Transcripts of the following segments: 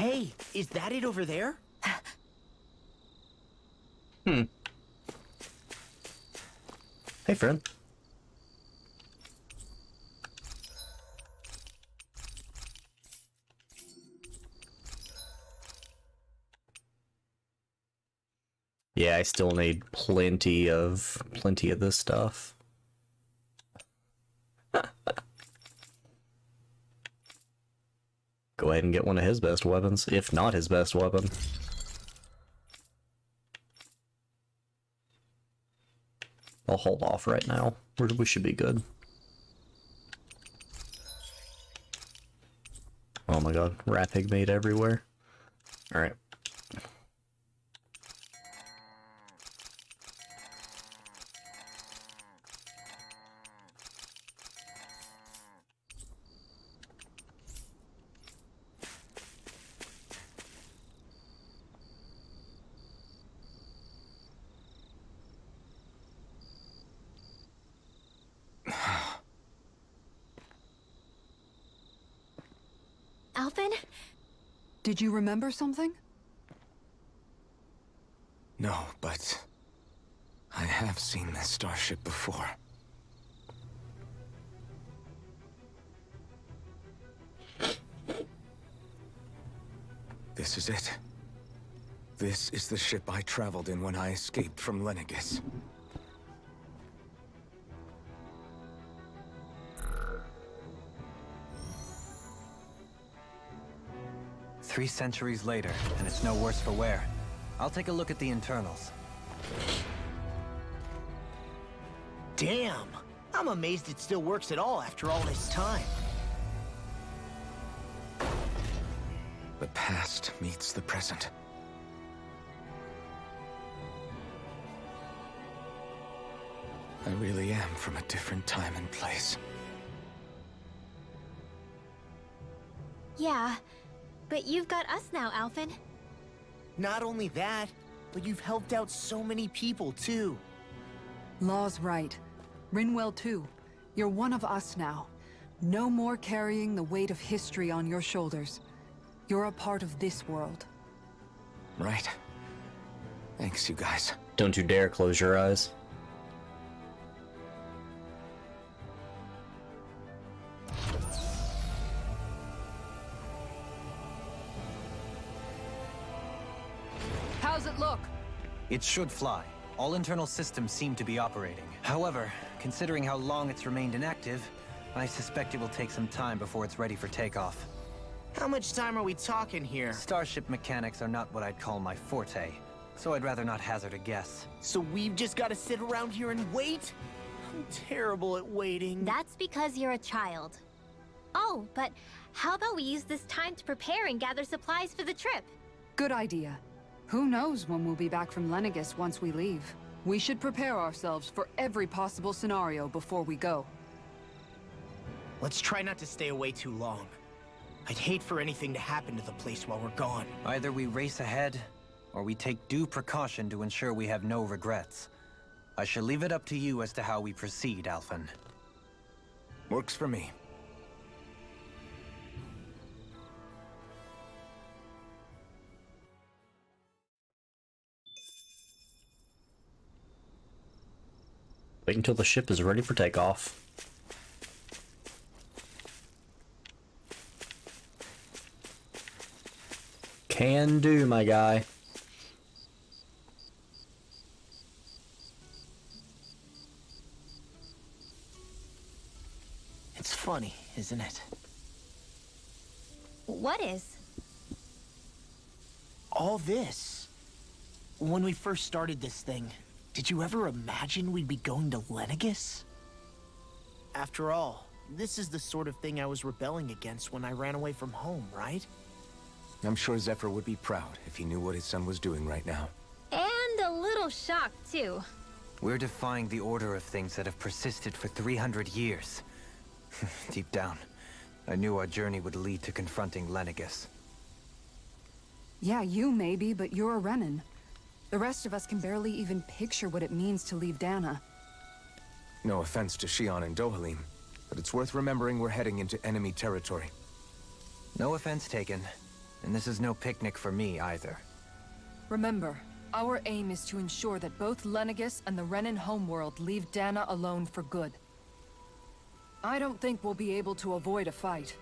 Hey, is that it over there? Hey, friend. Yeah, I still need plenty of this stuff. Go ahead and get one of his best weapons, if not his best weapon. I'll hold off right now. We should be good. Oh my god, rat pigmate everywhere. Alright. Alphen? Did you remember something? No, but I have seen this starship before. This is it. This is the ship I traveled in when I escaped from Lenegis. Three centuries later, and it's no worse for wear. I'll take a look at the internals. Damn! I'm amazed it still works at all after all this time. The past meets the present. I really am from a different time and place. Yeah, but you've got us now, Alphen. Not only that, but you've helped out so many people, too. Law's right. Rinwell too. You're one of us now. No more carrying the weight of history on your shoulders. You're a part of this world. Right. Thanks, you guys. Don't you dare close your eyes. How's it look? It should fly. All internal systems seem to be operating. However, considering how long it's remained inactive, I suspect it will take some time before it's ready for takeoff. How much time are we talking here? Starship mechanics are not what I'd call my forte, so I'd rather not hazard a guess. So we've just got to sit around here and wait? I'm terrible at waiting. That's because you're a child. Oh, but how about we use this time to prepare and gather supplies for the trip? Good idea. Who knows when we'll be back from Lenegis once we leave? We should prepare ourselves for every possible scenario before we go. Let's try not to stay away too long. I'd hate for anything to happen to the place while we're gone. Either we race ahead, or we take due precaution to ensure we have no regrets. I shall leave it up to you as to how we proceed, Alphen. Works for me. Wait until the ship is ready for takeoff. Can do, my guy. It's funny, isn't it? What is? All this. When we first started this thing, did you ever imagine we'd be going to Lenegis? After all, this is the sort of thing I was rebelling against when I ran away from home, right? I'm sure Zephyr would be proud if he knew what his son was doing right now. And a little shocked, too. We're defying the order of things that have persisted for 300 years. Deep down, I knew our journey would lead to confronting Lenegis. Yeah, you maybe, but you're a Renan. The rest of us can barely even picture what it means to leave Dahna. No offense to Shion and Dohalim, but it's worth remembering we're heading into enemy territory. No offense taken. And this is no picnic for me either. Remember, our aim is to ensure that both Lenegis and the Renan homeworld leave Dahna alone for good. I don't think we'll be able to avoid a fight.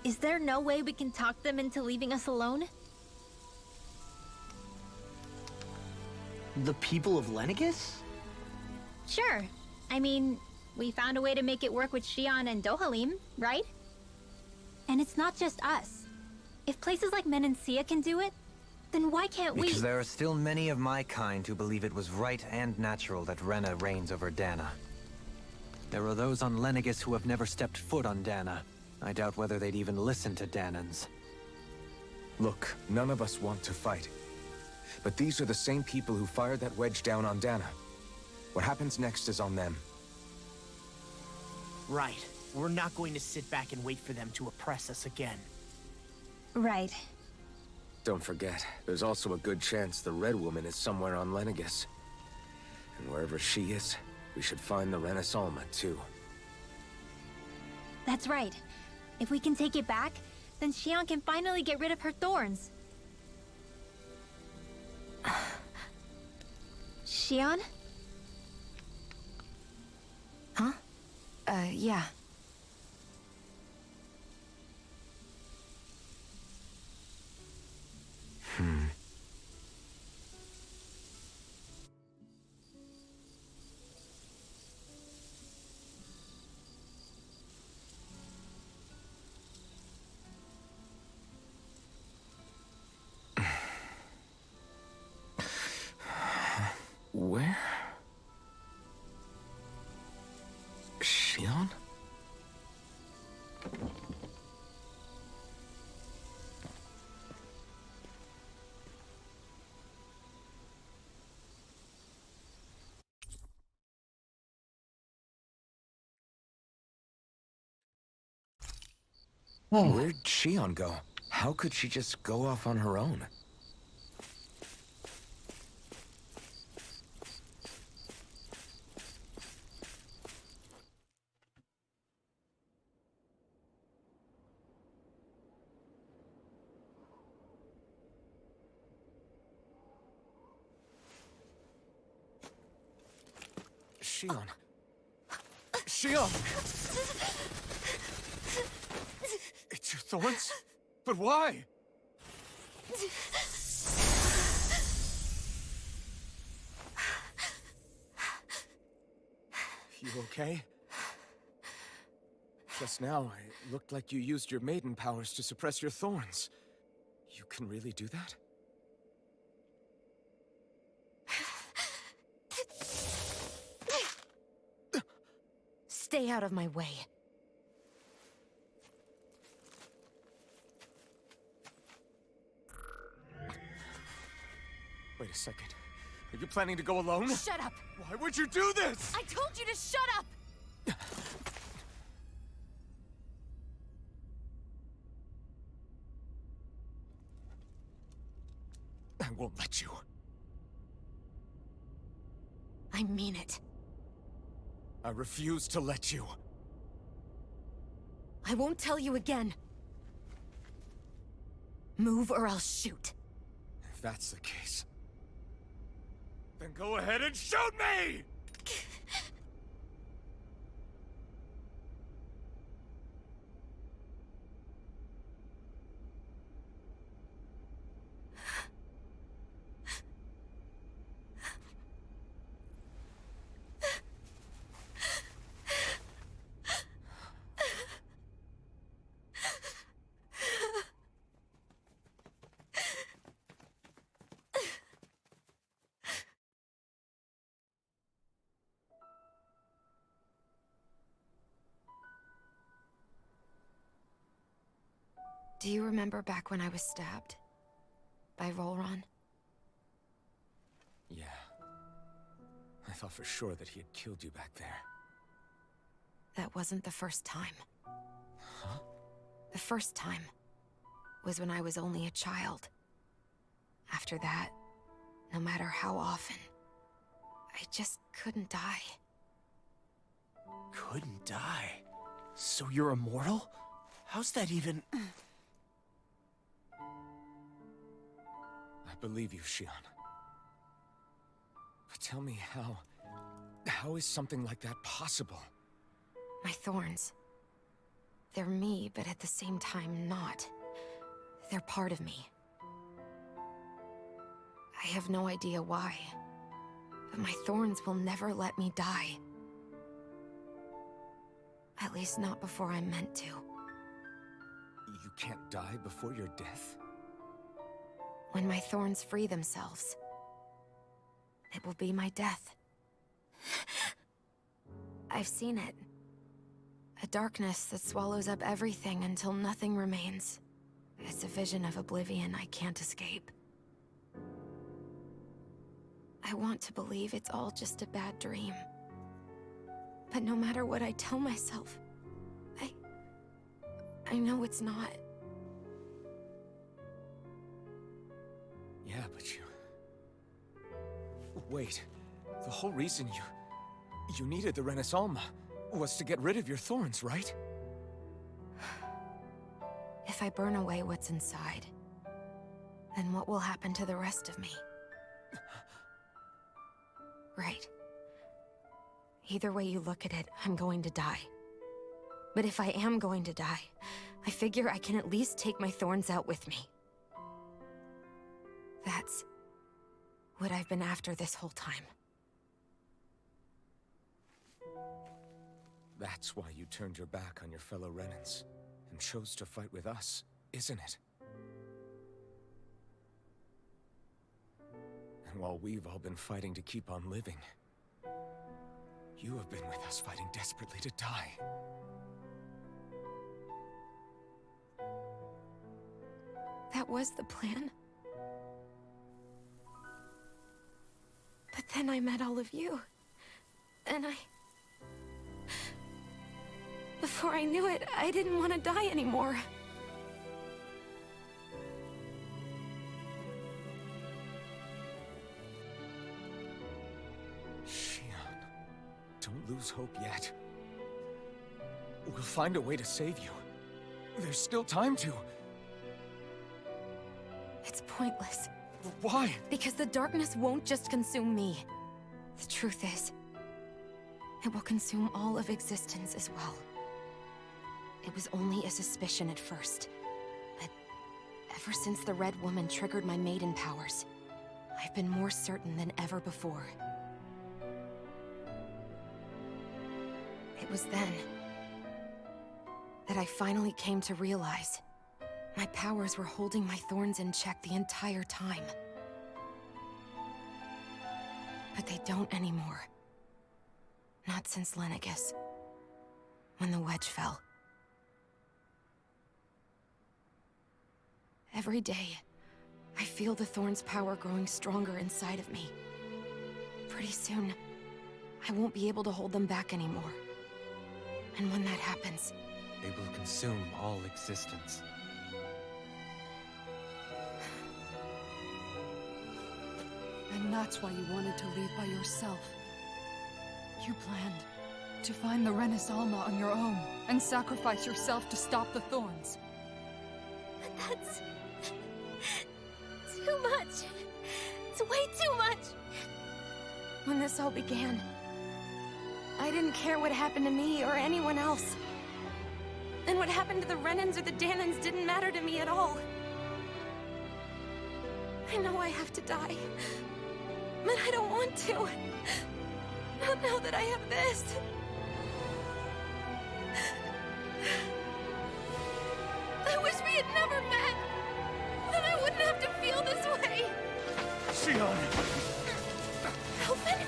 Is there no way we can talk them into leaving us alone? The people of Lenegis? Sure. I mean, we found a way to make it work with Xion and Dohalim, right? And it's not just us. If places like Menancia can do it, then why can't we? Because there are still many of my kind who believe it was right and natural that Rena reigns over Dahna. There are those on Lenegis who have never stepped foot on Dahna. I doubt whether they'd even listen to Dahnans. Look, none of us want to fight. But these are the same people who fired that wedge down on Dahna. What happens next is on them. Right. We're not going to sit back and wait for them to oppress us again. Right. Don't forget, there's also a good chance the Red Woman is somewhere on Lenegis. And wherever she is, we should find the Renaissance too. That's right. If we can take it back, then Xion can finally get rid of her thorns. Xion? Huh? Yeah. Where? Xion? Where'd Xion go? How could she just go off on her own? Xion. Xion! It's your thorns? But why? You okay? Just now, it looked like you used your maiden powers to suppress your thorns. You can really do that? Stay out of my way. Wait a second. Are you planning to go alone? Shut up! Why would you do this? I told you to shut up! I won't let you. I mean it. I refuse to let you. I won't tell you again. Move or I'll shoot. If that's the case, then go ahead and shoot me! Do you remember back when I was stabbed? By Rolron? Yeah. I thought for sure that he had killed you back there. That wasn't the first time. Huh? The first time was when I was only a child. After that, no matter how often, I just couldn't die. Couldn't die? So you're immortal? How's that even... believe you, Shion. But tell me how is something like that possible? My thorns. They're me, but at the same time not. They're part of me. I have no idea why, but my thorns will never let me die. At least not before I'm meant to. You can't die before your death? When my thorns free themselves, it will be my death. I've seen it. A darkness that swallows up everything until nothing remains. It's a vision of oblivion I can't escape. I want to believe it's all just a bad dream. But no matter what I tell myself, I know it's not. Yeah, but you... Wait. The whole reason you needed the Renans was to get rid of your thorns, right? If I burn away what's inside, then what will happen to the rest of me? Right. Either way you look at it, I'm going to die. But if I am going to die, I figure I can at least take my thorns out with me. That's what I've been after this whole time. That's why you turned your back on your fellow Renans and chose to fight with us, isn't it? And while we've all been fighting to keep on living, you have been with us fighting desperately to die. That was the plan. But then I met all of you. And before I knew it, I didn't want to die anymore. Shion, don't lose hope yet. We'll find a way to save you. There's still time to. It's pointless. Why? Because the darkness won't just consume me. The truth is, it will consume all of existence as well. It was only a suspicion at first, but ever since the Red Woman triggered my maiden powers, I've been more certain than ever before. It was then that I finally came to realize my powers were holding my thorns in check the entire time. But they don't anymore. Not since Lenegis, when the wedge fell. Every day, I feel the thorn's power growing stronger inside of me. Pretty soon, I won't be able to hold them back anymore. And when that happens, They will consume all existence. And that's why you wanted to leave by yourself. You planned to find the Renans on your own and sacrifice yourself to stop the thorns. But that's... too much. It's way too much. when this all began, I didn't care what happened to me or anyone else. And what happened to the Renans or the Dahnans didn't matter to me at all. I know I have to die, but I don't want to. Not now that I have this. I wish we had never met. Then I wouldn't have to feel this way. Shion! Elfin?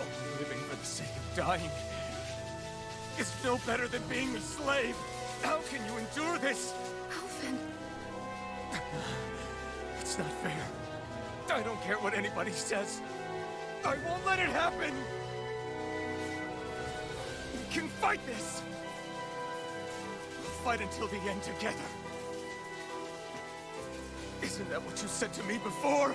Only living for the sake of dying is no better than being a slave. How can you endure this? Elfin. It's not fair. I don't care what anybody says. I won't let it happen! We can fight this! We'll fight until the end together. Isn't that what you said to me before?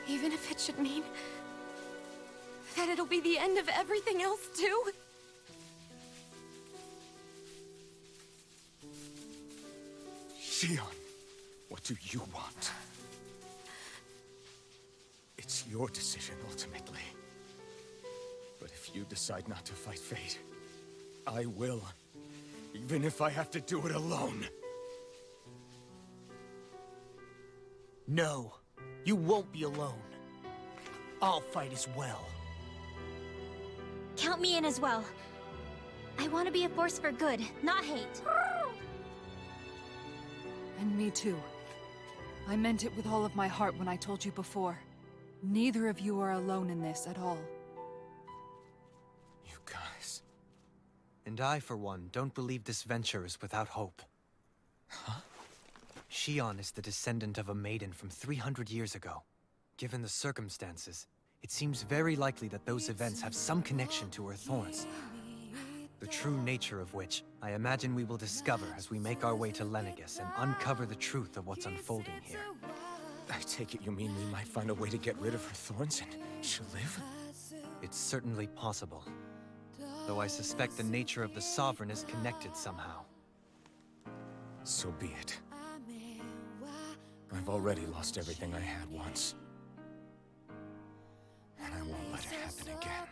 Even if it should mean that it'll be the end of everything else, too? Shion, what do you want? It's your decision, ultimately. But if you decide not to fight fate, I will. Even if I have to do it alone. No, you won't be alone. I'll fight as well. Count me in as well. I want to be a force for good, not hate. And me too. I meant it with all of my heart when I told you before. Neither of you are alone in this at all. You guys... And I, for one, don't believe this venture is without hope. Huh? Shion is the descendant of a maiden from 300 years ago. Given the circumstances, it seems very likely that those events have some connection to her thorns. The true nature of which, I imagine we will discover as we make our way to Lenegis and uncover the truth of what's unfolding here. I take it you mean we might find a way to get rid of her thorns and she'll live? It's certainly possible. Though I suspect the nature of the Sovereign is connected somehow. So be it. I've already lost everything I had once. And I won't let it happen again.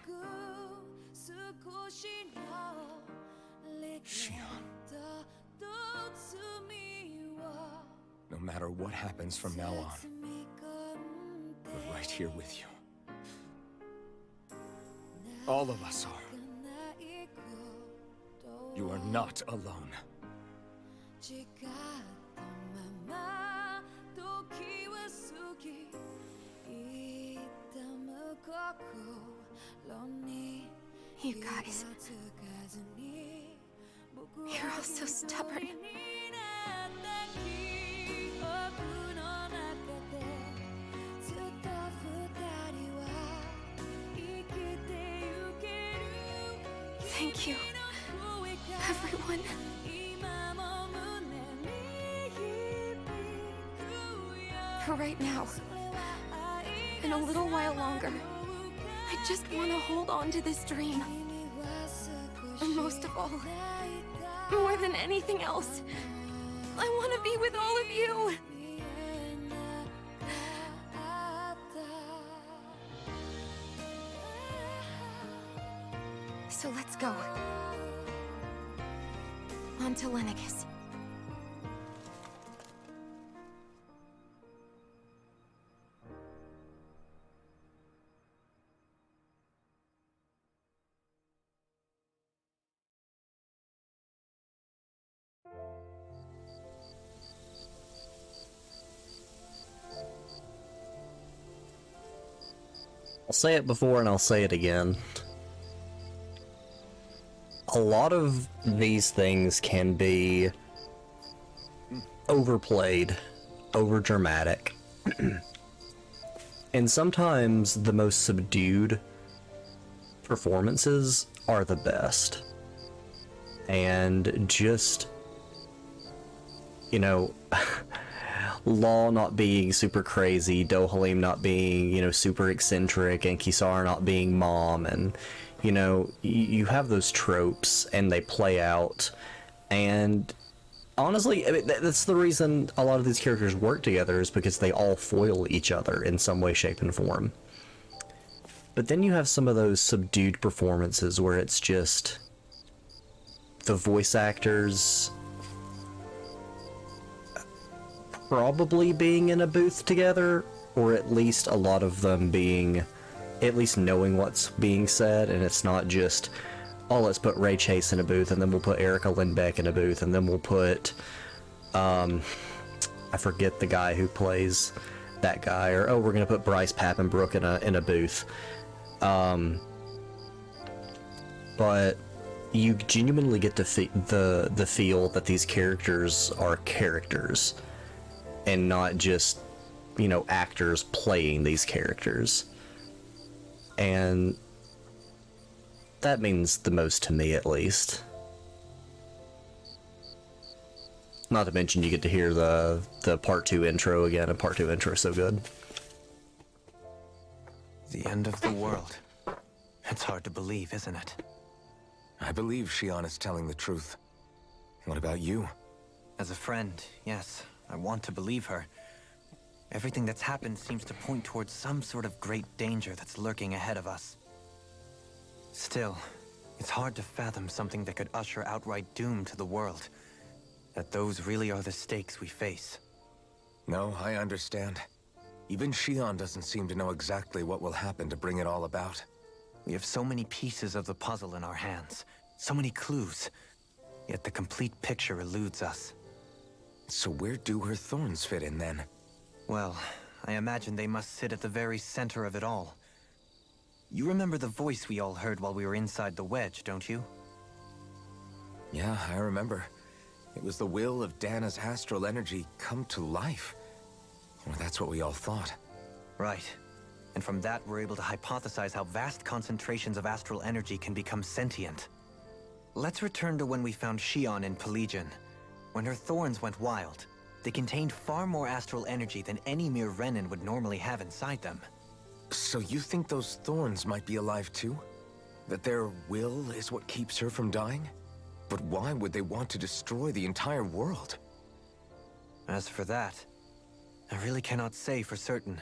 Shion. No matter what happens from now on, we're right here with you. All of us are. You are not alone. You guys... You're all so stubborn. Thank you, everyone. For right now, and a little while longer, I just want to hold on to this dream. And most of all, more than anything else, I want to be with all of you. So let's go. On to Lenegis. I'll say it before and I'll say it again. A lot of these things can be overplayed, overdramatic, and sometimes the most subdued performances are the best. And just, you know, Law not being super crazy, Dohalim not being, you know, super eccentric, and Kisara not being mom, and, you know, you have those tropes, and they play out, and honestly, I mean, that's the reason a lot of these characters work together, is because they all foil each other in some way, shape, and form. But then you have some of those subdued performances where it's just the voice actors probably being in a booth together, or at least a lot of them being, at least knowing what's being said, and it's not just, oh, let's put Ray Chase in a booth, and then we'll put Erica Lindbeck in a booth, and then we'll put, I forget the guy who plays that guy, or, oh, we're gonna put Bryce Papenbrook in a booth. But you genuinely get to the feel that these characters are characters, and not just, you know, actors playing these characters. And that means the most to me, at least. Not to mention you get to hear the part 2 intro again, and part 2 intro is so good. The end of the world. It's hard to believe, isn't it? I believe Shion is telling the truth. What about you? As a friend, yes, I want to believe her. Everything that's happened seems to point towards some sort of great danger that's lurking ahead of us. Still, it's hard to fathom something that could usher outright doom to the world. That those really are the stakes we face. No, I understand. Even Shion doesn't seem to know exactly what will happen to bring it all about. We have so many pieces of the puzzle in our hands, so many clues, yet the complete picture eludes us. So where do her thorns fit in then? Well, I imagine they must sit at the very center of it all. You remember the voice we all heard while we were inside the wedge, don't you? Yeah, I remember. It was the will of Dana's astral energy come to life. Or that's what we all thought. Right. And from that, we're able to hypothesize how vast concentrations of astral energy can become sentient. Let's return to when we found Shion in Pelagian. When her thorns went wild, they contained far more astral energy than any mere Renan would normally have inside them. So you think those thorns might be alive too? That their will is what keeps her from dying? But why would they want to destroy the entire world? As for that, I really cannot say for certain.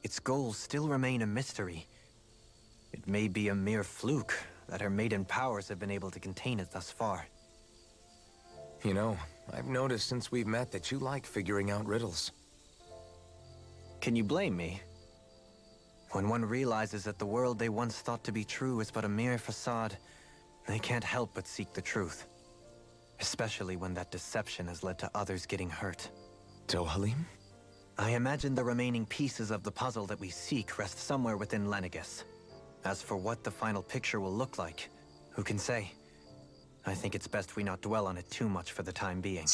Its goals still remain a mystery. It may be a mere fluke that her maiden powers have been able to contain it thus far. You know, I've noticed since we've met that you like figuring out riddles. Can you blame me? When one realizes that the world they once thought to be true is but a mere facade, they can't help but seek the truth. Especially when that deception has led to others getting hurt. Dohalim? I imagine the remaining pieces of the puzzle that we seek rest somewhere within Lenegis. As for what the final picture will look like, who can say? I think it's best we not dwell on it too much for the time being.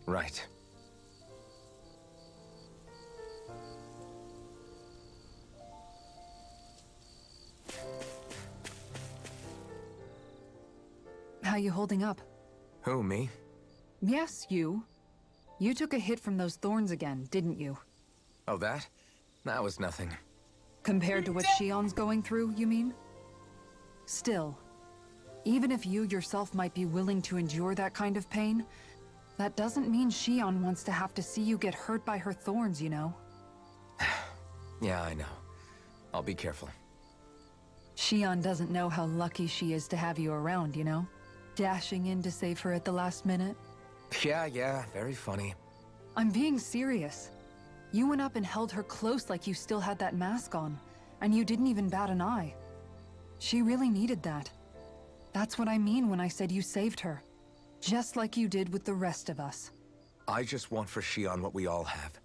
Right. How you holding up? Who, me? Yes, you. You took a hit from those thorns again, didn't you? Oh, that? That was nothing. Compared to what Shion's going through, you mean? Still, even if you yourself might be willing to endure that kind of pain, that doesn't mean Shion wants to have to see you get hurt by her thorns, you know? Yeah, I know. I'll be careful. Shion doesn't know how lucky she is to have you around, you know? Dashing in to save her at the last minute. Yeah, very funny. I'm being serious. You went up and held her close like you still had that mask on, and you didn't even bat an eye. She really needed that. That's what I mean when I said you saved her. Just like you did with the rest of us. I just want for Shion what we all have.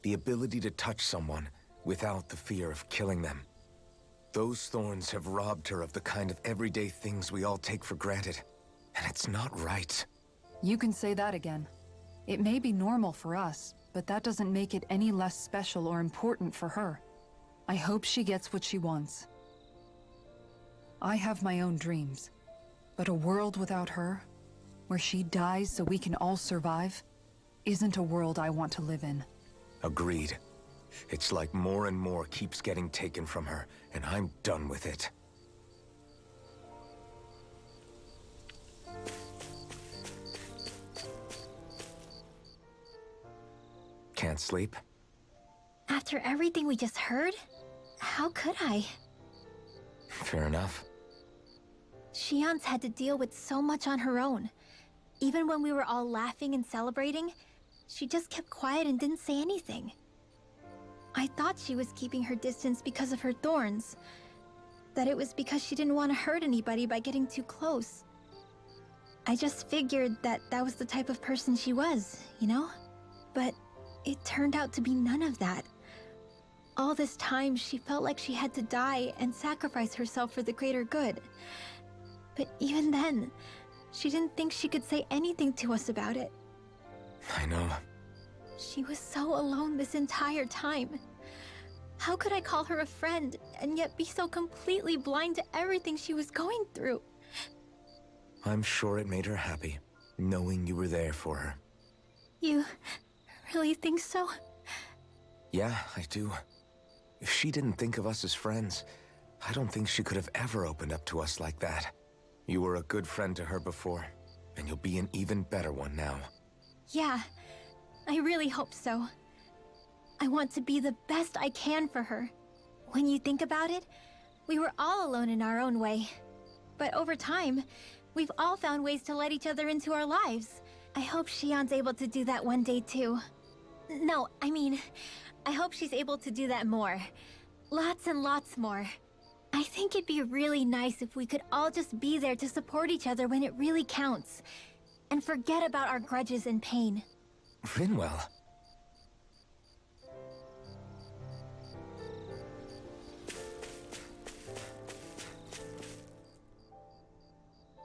The ability to touch someone without the fear of killing them. Those thorns have robbed her of the kind of everyday things we all take for granted. And it's not right. You can say that again. It may be normal for us, but that doesn't make it any less special or important for her. I hope she gets what she wants. I have my own dreams, but a world without her, where she dies so we can all survive, isn't a world I want to live in. Agreed. It's like more and more keeps getting taken from her, and I'm done with it. Can't sleep? After everything we just heard, how could I? Fair enough. Shion's had to deal with so much on her own. Even when we were all laughing and celebrating, she just kept quiet and didn't say anything. I thought she was keeping her distance because of her thorns. That it was because she didn't want to hurt anybody by getting too close. I just figured that that was the type of person she was, you know? But it turned out to be none of that. All this time, she felt like she had to die and sacrifice herself for the greater good. But even then, she didn't think she could say anything to us about it. I know. She was so alone this entire time. How could I call her a friend and yet be so completely blind to everything she was going through? I'm sure it made her happy, knowing you were there for her. You really think so? Yeah, I do. If she didn't think of us as friends, I don't think she could have ever opened up to us like that. You were a good friend to her before, And you'll be an even better one now. Yeah, I really hope so. I want to be the best I can for her. When you think about it, we were all alone in our own way. But over time, we've all found ways to let each other into our lives. I hope Shion's able to do that one day too. No, I mean, I hope she's able to do that more. Lots and lots more. I think it'd be really nice if we could all just be there to support each other when it really counts. And forget about our grudges and pain. Rinwell.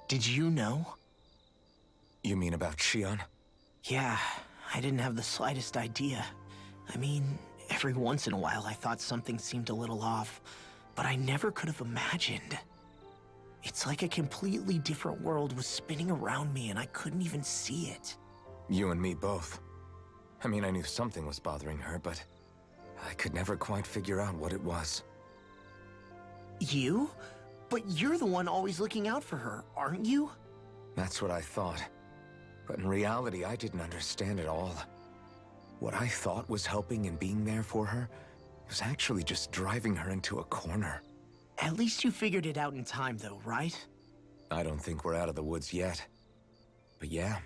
Did you know? You mean about Shion? Yeah, I didn't have the slightest idea. I mean, every once in a while I thought something seemed a little off, but I never could have imagined. It's like a completely different world was spinning around me and I couldn't even see it. You and me both. I mean, I knew something was bothering her, but I could never quite figure out what it was. You? But you're the one always looking out for her, aren't you? That's what I thought. But in reality, I didn't understand it all. What I thought was helping and being there for her was actually just driving her into a corner. At least you figured it out in time, though, right? I don't think we're out of the woods yet. But yeah,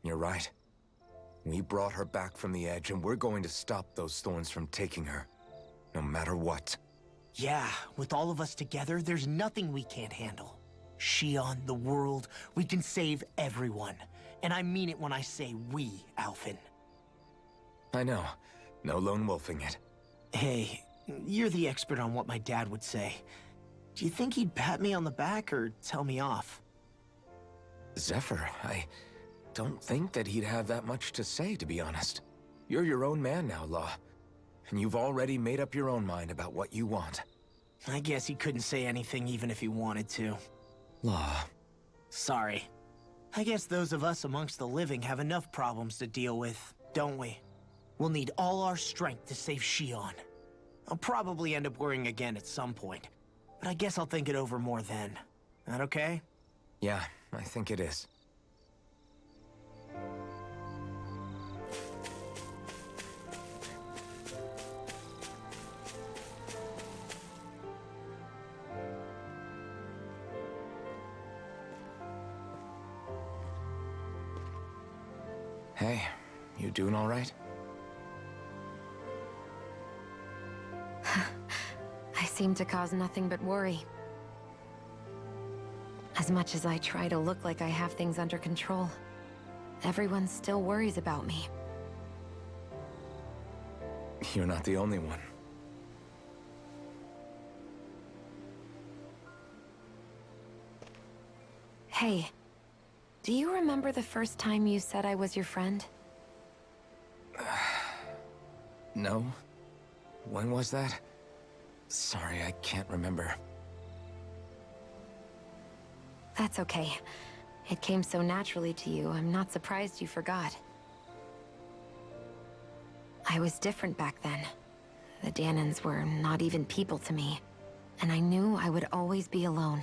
you're right. We brought her back from the edge, and we're going to stop those thorns from taking her. No matter what. Yeah, with all of us together, there's nothing we can't handle. Shion, the world, we can save everyone. And I mean it when I say we, Alphen. I know. No lone wolfing it. Hey, you're the expert on what my dad would say. Do you think he'd pat me on the back or tell me off? Zephyr, I don't think that he'd have that much to say, to be honest. You're your own man now, Law. And you've already made up your own mind about what you want. I guess he couldn't say anything even if he wanted to. Law. Sorry. I guess those of us amongst the living have enough problems to deal with, don't we? We'll need all our strength to save Shion. I'll probably end up worrying again at some point, but I guess I'll think it over more then. That okay? Yeah, I think it is. Hey, you doing all right? I seem to cause nothing but worry. As much as I try to look like I have things under control, everyone still worries about me. You're not the only one. Hey, do you remember the first time you said I was your friend? No? When was that? Sorry, I can't remember. That's okay. It came so naturally to you, I'm not surprised you forgot. I was different back then. The Dahnans were not even people to me, and I knew I would always be alone.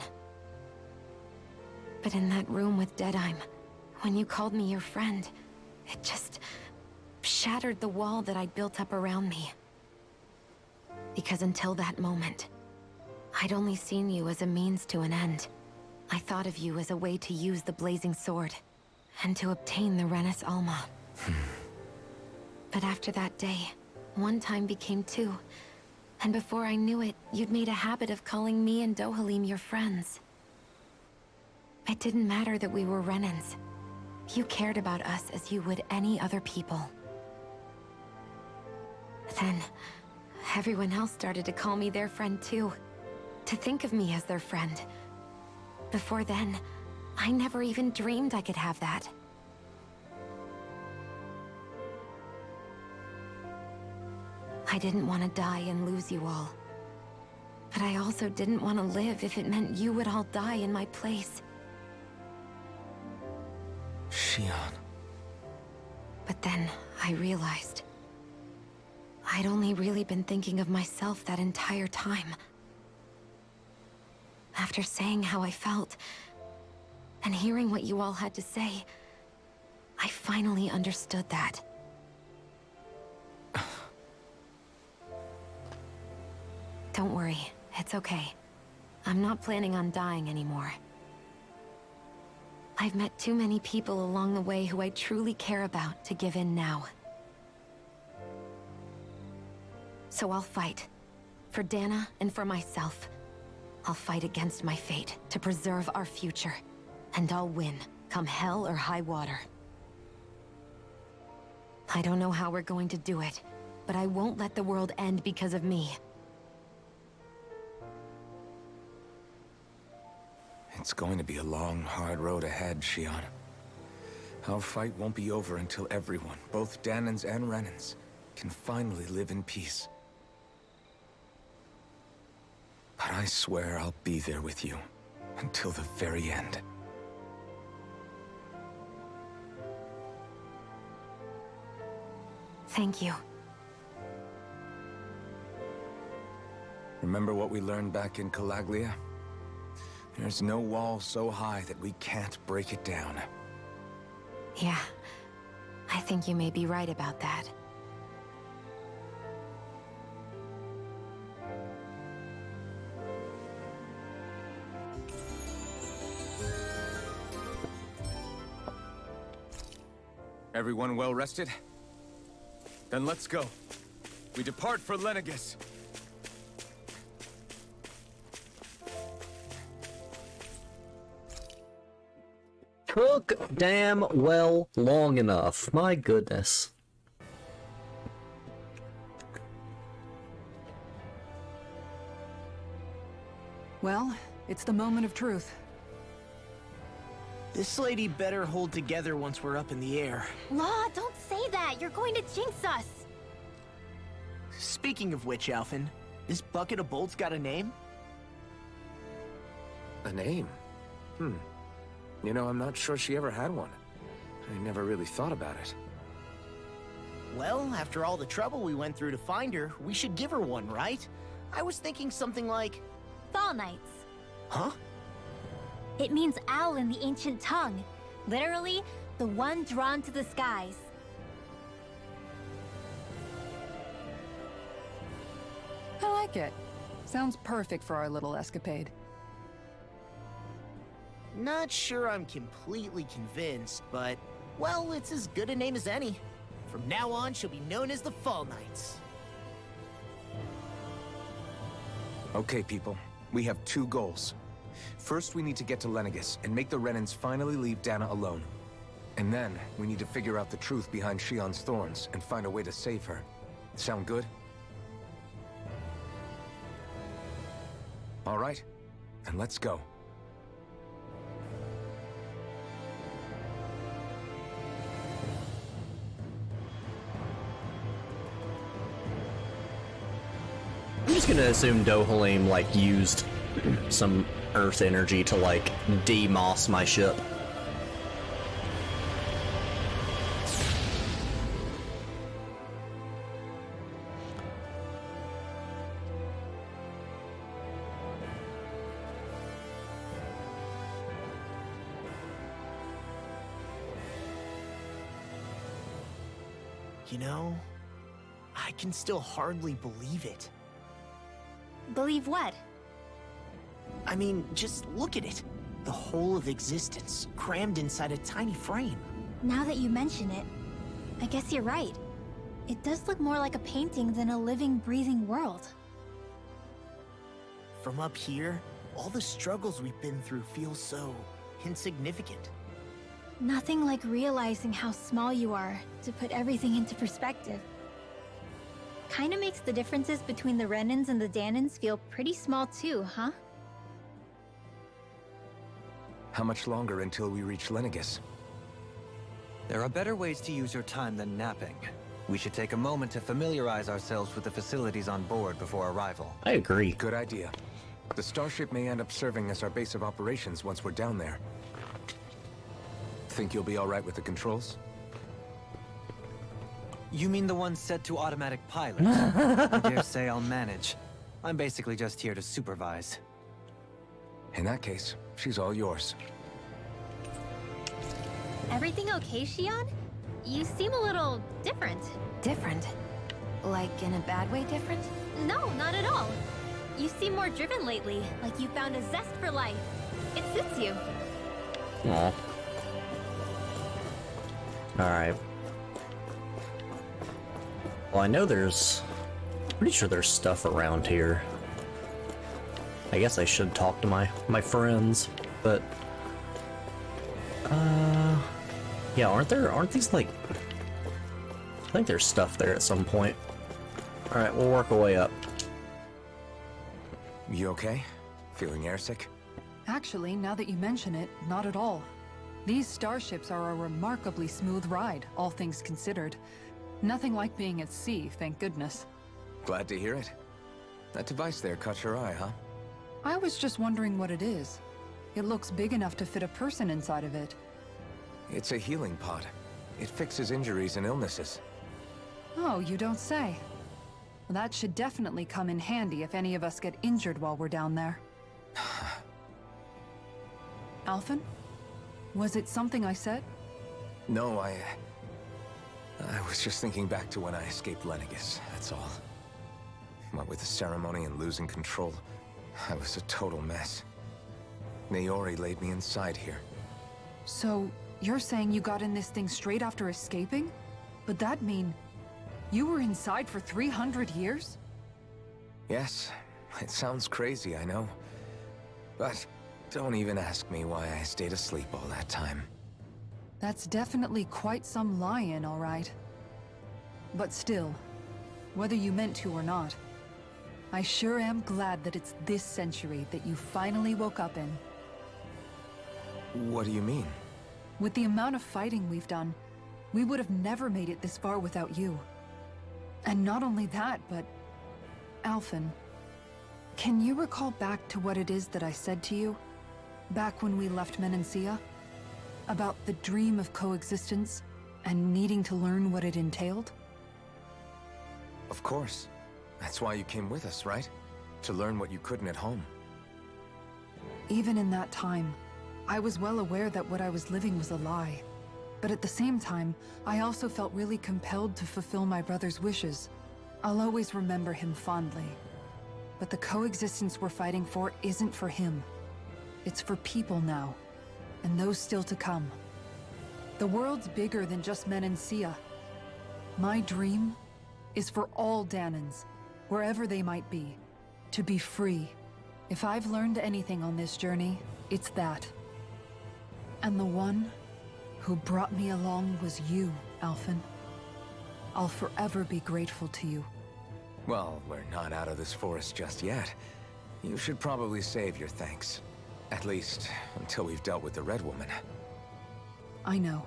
But in that room with Deadheim, when you called me your friend, it just shattered the wall that I'd built up around me. Because until that moment, I'd only seen you as a means to an end. I thought of you as a way to use the blazing sword, and to obtain the Renis Alma. But after that day, one time became two, and before I knew it, you'd made a habit of calling me and Dohalim your friends. It didn't matter that we were Renans. You cared about us as you would any other people. Then, everyone else started to call me their friend too. To think of me as their friend. Before then, I never even dreamed I could have that. I didn't want to die and lose you all. But I also didn't want to live if it meant you would all die in my place. Shion. But then, I realized I'd only really been thinking of myself that entire time. After saying how I felt, And hearing what you all had to say, I finally understood that. Don't worry, it's okay. I'm not planning on dying anymore. I've met too many people along the way who I truly care about to give in now. So I'll fight. For Dahna and for myself. I'll fight against my fate to preserve our future. And I'll win, come hell or high water. I don't know how we're going to do it, but I won't let the world end because of me. It's going to be a long, hard road ahead, Shion. Our fight won't be over until everyone, both Dahnans and Renans, can finally live in peace. But I swear I'll be there with you, until the very end. Thank you. Remember what we learned back in Calaglia? There's no wall so high that we can't break it down. Yeah, I think you may be right about that. Everyone well rested? Then let's go. We depart for Lenegis. Took damn well long enough. My goodness. Well, it's the moment of truth. This lady better hold together once we're up in the air. Law, don't say that! You're going to jinx us! Speaking of which, Alphen, this bucket of bolts got a name? A name? You know, I'm not sure she ever had one. I never really thought about it. Well, after all the trouble we went through to find her, we should give her one, right? I was thinking something like... Fall Knights. Huh? It means owl in the ancient tongue. Literally, the one drawn to the skies. I like it. Sounds perfect for our little escapade. Not sure I'm completely convinced, but... Well, it's as good a name as any. From now on, she'll be known as the Fall Knights. Okay, people. We have two goals. First, we need to get to Lenegis and make the Renans finally leave Dahna alone. And then, we need to figure out the truth behind Shion's thorns and find a way to save her. Sound good? All right, then let's go. I'm just gonna assume Dohalim, like, used some earth energy to, like, demoss my ship. You know, I can still hardly believe it. Believe what? I mean, just look at it. The whole of existence, crammed inside a tiny frame. Now that you mention it, I guess you're right. It does look more like a painting than a living, breathing world. From up here, all the struggles we've been through feel so insignificant. Nothing like realizing how small you are to put everything into perspective. Kinda makes the differences between the Renans and the Dahnans feel pretty small too, huh? How much longer until we reach Lenegis? There are better ways to use your time than napping. We should take a moment to familiarize ourselves with the facilities on board before arrival. I agree. Good idea. The Starship may end up serving as our base of operations once we're down there. Think you'll be all right with the controls? You mean the one set to automatic pilot? I dare say I'll manage. I'm basically just here to supervise. In that case, she's all yours. Everything okay, Shion? You seem a little different. Different? Like in a bad way different? No, not at all. You seem more driven lately, like you found a zest for life. It suits you. Aw. Alright. Well, I know there's... pretty sure there's stuff around here. I guess I should talk to my friends, but... Yeah, aren't these like... I think there's stuff there at some point. Alright, we'll work our way up. You okay? Feeling airsick? Actually, now that you mention it, not at all. These starships are a remarkably smooth ride, all things considered. Nothing like being at sea, thank goodness. Glad to hear it. That device there caught your eye, huh? I was just wondering what it is. It looks big enough to fit a person inside of it. It's a healing pod. It fixes injuries and illnesses. Oh, you don't say. Well, that should definitely come in handy if any of us get injured while we're down there. Alphen? Was it something I said? No, I was just thinking back to when I escaped Lenegis, that's all. What with the ceremony and losing control, I was a total mess. Naori laid me inside here. So, you're saying you got in this thing straight after escaping? But that mean... you were inside for 300 years? Yes, it sounds crazy, I know. But don't even ask me why I stayed asleep all that time. That's definitely quite some lie-in, all right. But still, whether you meant to or not, I sure am glad that it's this century that you finally woke up in. What do you mean? With the amount of fighting we've done, we would have never made it this far without you. And not only that, but... Alphen, can you recall back to what it is that I said to you? Back when we left Menancia? About the dream of coexistence, and needing to learn what it entailed? Of course. That's why you came with us, right? To learn what you couldn't at home. Even in that time, I was well aware that what I was living was a lie. But at the same time, I also felt really compelled to fulfill my brother's wishes. I'll always remember him fondly. But the coexistence we're fighting for isn't for him. It's for people now, and those still to come. The world's bigger than just Menancia. My dream is for all Dahnans, wherever they might be, to be free. If I've learned anything on this journey, it's that. And the one who brought me along was you, Alphen. I'll forever be grateful to you. Well, we're not out of this forest just yet. You should probably save your thanks. At least, until we've dealt with the Red Woman. I know.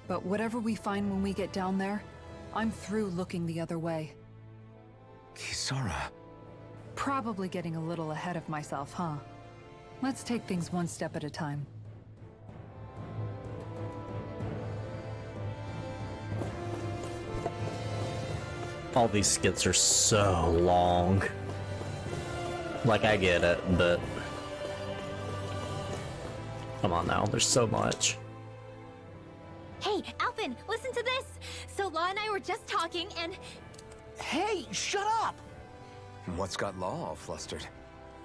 But whatever we find when we get down there, I'm through looking the other way. Kisara. Probably getting a little ahead of myself, huh? Let's take things one step at a time. All these skits are so long. Like, I get it, but... come on now, there's so much. Hey, Alphen, listen to this! So Law and I were just talking and... Hey, shut up! What's got Law all flustered?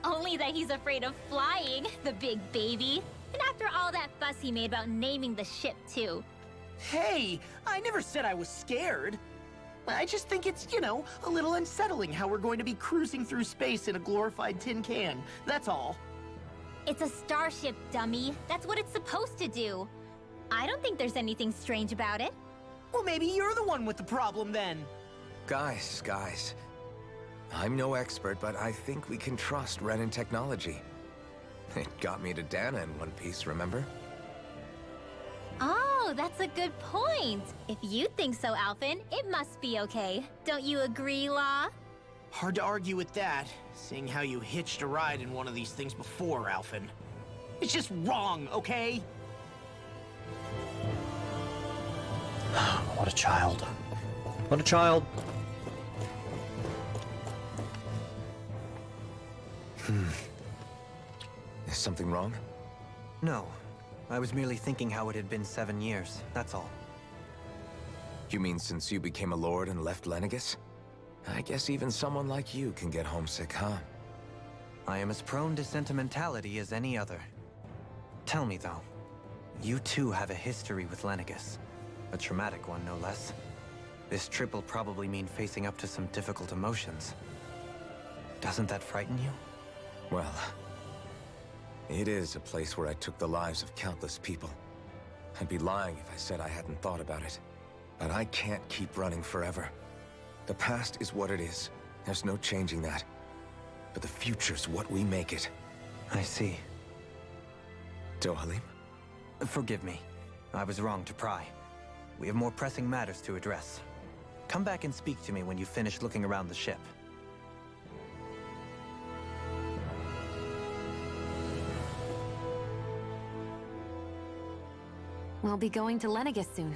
Only that he's afraid of flying, the big baby. And after all that fuss he made about naming the ship, too. Hey, I never said I was scared. I just think it's, you know, a little unsettling how we're going to be cruising through space in a glorified tin can. That's all. It's a starship, dummy. That's what it's supposed to do. I don't think there's anything strange about it. Well, maybe you're the one with the problem then. Guys. I'm no expert, but I think we can trust Renan technology. It got me to Dahna in one piece, remember? Oh, that's a good point. If you think so, Alphen, it must be okay. Don't you agree, Law? Hard to argue with that, seeing how you hitched a ride in one of these things before, Alphen. It's just wrong, okay? What a child. What a child. Is something wrong? No. I was merely thinking how it had been 7 years, that's all. You mean since you became a lord and left Lenegis? I guess even someone like you can get homesick, huh? I am as prone to sentimentality as any other. Tell me, though, you too have a history with Lenegis. A traumatic one, no less. This trip will probably mean facing up to some difficult emotions. Doesn't that frighten you? Well, it is a place where I took the lives of countless people. I'd be lying if I said I hadn't thought about it. But I can't keep running forever. The past is what it is. There's no changing that. But the future's what we make it. I see. Dohalim? Forgive me. I was wrong to pry. We have more pressing matters to address. Come back and speak to me when you finish looking around the ship. We'll be going to Lenegis soon.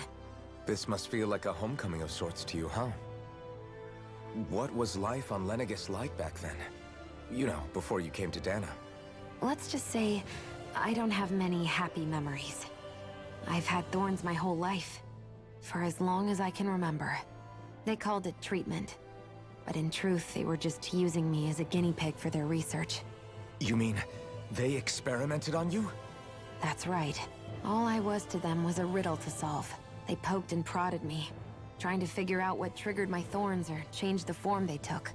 This must feel like a homecoming of sorts to you, huh? What was life on Lenegis like back then? You know, before you came to Dahna. Let's just say, I don't have many happy memories. I've had thorns my whole life. For as long as I can remember. They called it treatment. But in truth, they were just using me as a guinea pig for their research. You mean, they experimented on you? That's right. All I was to them was a riddle to solve. They poked and prodded me, trying to figure out what triggered my thorns or changed the form they took.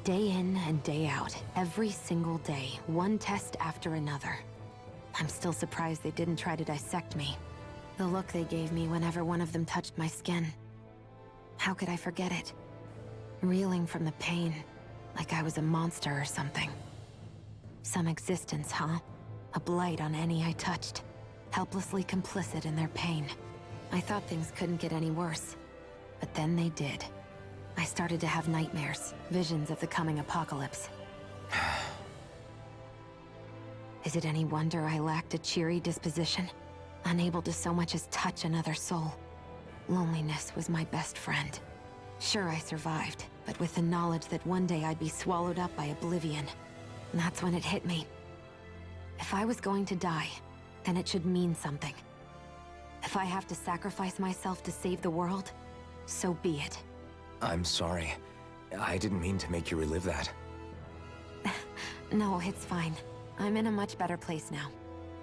Day in and day out, every single day, one test after another. I'm still surprised they didn't try to dissect me. The look they gave me whenever one of them touched my skin. How could I forget it? Reeling from the pain, like I was a monster or something. Some existence, huh? A blight on any I touched, helplessly complicit in their pain. I thought things couldn't get any worse, but then they did. I started to have nightmares, visions of the coming apocalypse. Is it any wonder I lacked a cheery disposition? Unable to so much as touch another soul. Loneliness was my best friend. Sure, I survived, but with the knowledge that one day I'd be swallowed up by oblivion. And that's when it hit me. If I was going to die, then it should mean something. If I have to sacrifice myself to save the world, so be it. I'm sorry. I didn't mean to make you relive that. No, it's fine. I'm in a much better place now.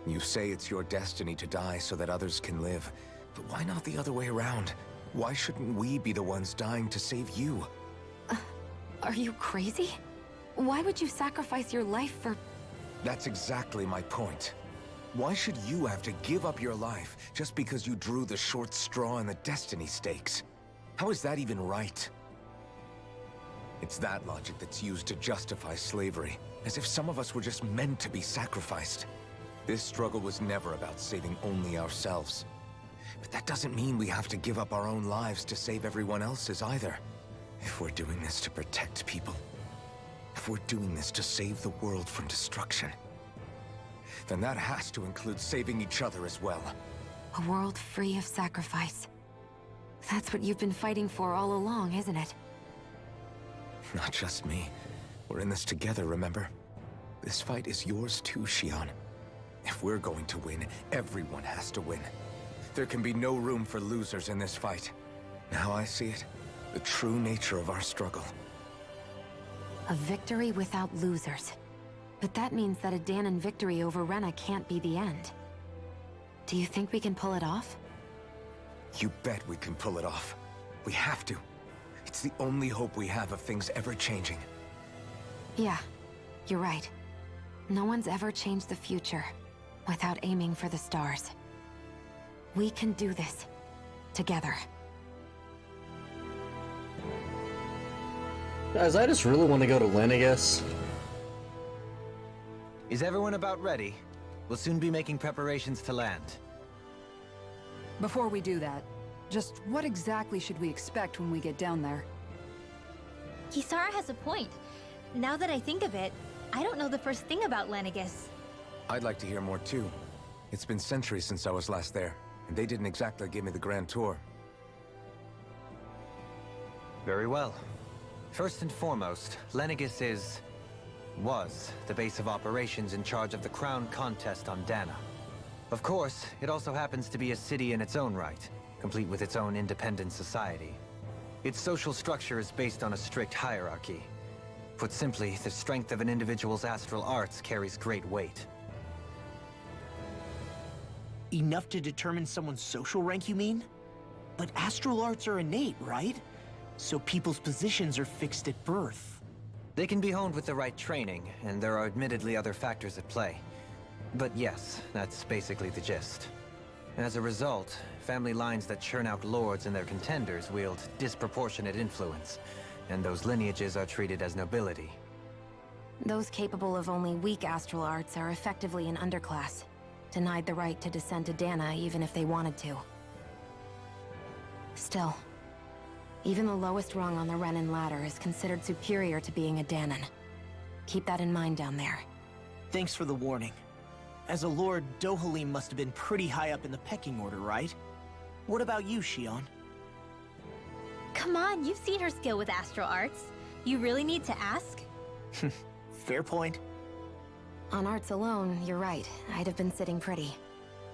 You say it's your destiny to die so that others can live. But why not the other way around? Why shouldn't we be the ones dying to save you? Are you crazy? Why would you sacrifice your life for... That's exactly my point. Why should you have to give up your life just because you drew the short straw in the destiny stakes? How is that even right? It's that logic that's used to justify slavery, as if some of us were just meant to be sacrificed. This struggle was never about saving only ourselves. But that doesn't mean we have to give up our own lives to save everyone else's either. If we're doing this to protect people, if we're doing this to save the world from destruction, then that has to include saving each other as well. A world free of sacrifice. That's what you've been fighting for all along, isn't it? Not just me. We're in this together, remember? This fight is yours too, Xion. If we're going to win, everyone has to win. There can be no room for losers in this fight. Now I see it. The true nature of our struggle. A victory without losers. But that means that a Dahnan victory over Rena can't be the end. Do you think we can pull it off? You bet we can pull it off. We have to. It's the only hope we have of things ever changing. Yeah, you're right. No one's ever changed the future without aiming for the stars. We can do this. Together. Guys, I just really want to go to Lenegis. Is everyone about ready? We'll soon be making preparations to land. Before we do that, just what exactly should we expect when we get down there? Kisara has a point. Now that I think of it, I don't know the first thing about Lenegis. I'd like to hear more too. It's been centuries since I was last there, and they didn't exactly give me the grand tour. Very well. First and foremost, Lenegis was the base of operations in charge of the crown contest on Dahna. Of course, it also happens to be a city in its own right, complete with its own independent society. Its social structure is based on a strict hierarchy. Put simply, the strength of an individual's astral arts carries great weight. Enough to determine someone's social rank, you mean? But astral arts are innate, right? So people's positions are fixed at birth. They can be honed with the right training, and there are admittedly other factors at play. But yes, that's basically the gist. As a result, family lines that churn out lords and their contenders wield disproportionate influence, and those lineages are treated as nobility. Those capable of only weak astral arts are effectively an underclass, denied the right to descend to Dahna even if they wanted to. Still, even the lowest rung on the Renan ladder is considered superior to being a Dahnan. Keep that in mind down there. Thanks for the warning. As a lord, Dohalim must have been pretty high up in the pecking order, right? What about you, Shion? Come on, you've seen her skill with astral arts. You really need to ask? Fair point. On arts alone, you're right. I'd have been sitting pretty.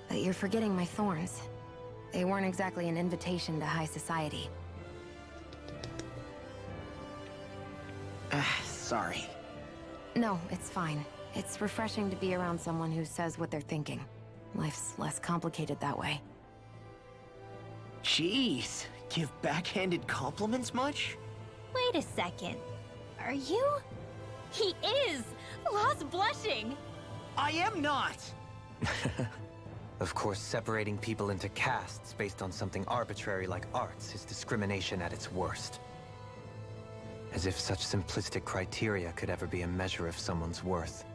But you're forgetting my thorns. They weren't exactly an invitation to high society. Sorry. No, it's fine. It's refreshing to be around someone who says what they're thinking. Life's less complicated that way. Jeez, give backhanded compliments much? Wait a second. Are you? He is! Lost blushing! I am not! Of course, separating people into castes based on something arbitrary like arts is discrimination at its worst. As if such simplistic criteria could ever be a measure of someone's worth.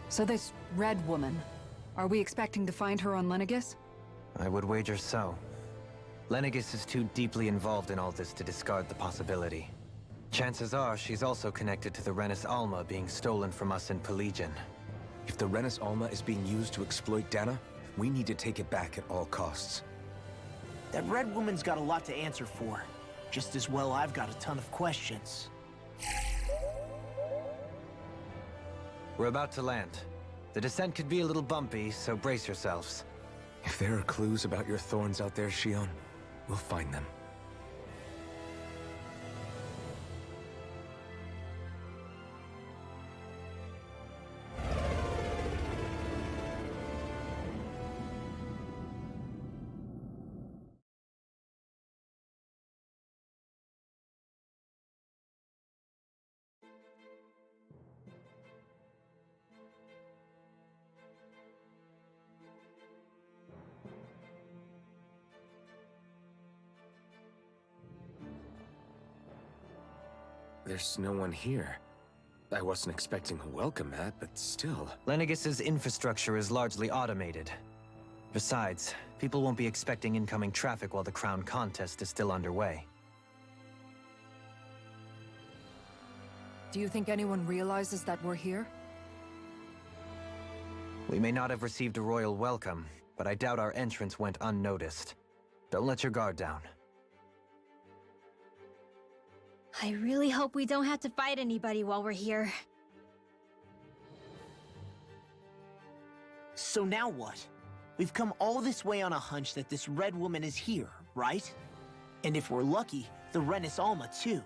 So this red woman, are we expecting to find her on Lenegis? I would wager so. Lenegis is too deeply involved in all this to discard the possibility. Chances are she's also connected to the Renis Alma being stolen from us in Pelegion. If the Renis Alma is being used to exploit Dahna, we need to take it back at all costs. That red woman's got a lot to answer for. Just as well I've got a ton of questions. We're about to land. The descent could be a little bumpy, so brace yourselves. If there are clues about your thorns out there, Shion, we'll find them. There's no one here. I wasn't expecting a welcome mat, but still. Lenegis's infrastructure is largely automated. Besides, people won't be expecting incoming traffic while the crown contest is still underway. Do you think anyone realizes that we're here? We may not have received a royal welcome, but I doubt our entrance went unnoticed. Don't let your guard down. I really hope we don't have to fight anybody while we're here. So now what? We've come all this way on a hunch that this red woman is here, right? And if we're lucky, the Renis Alma too.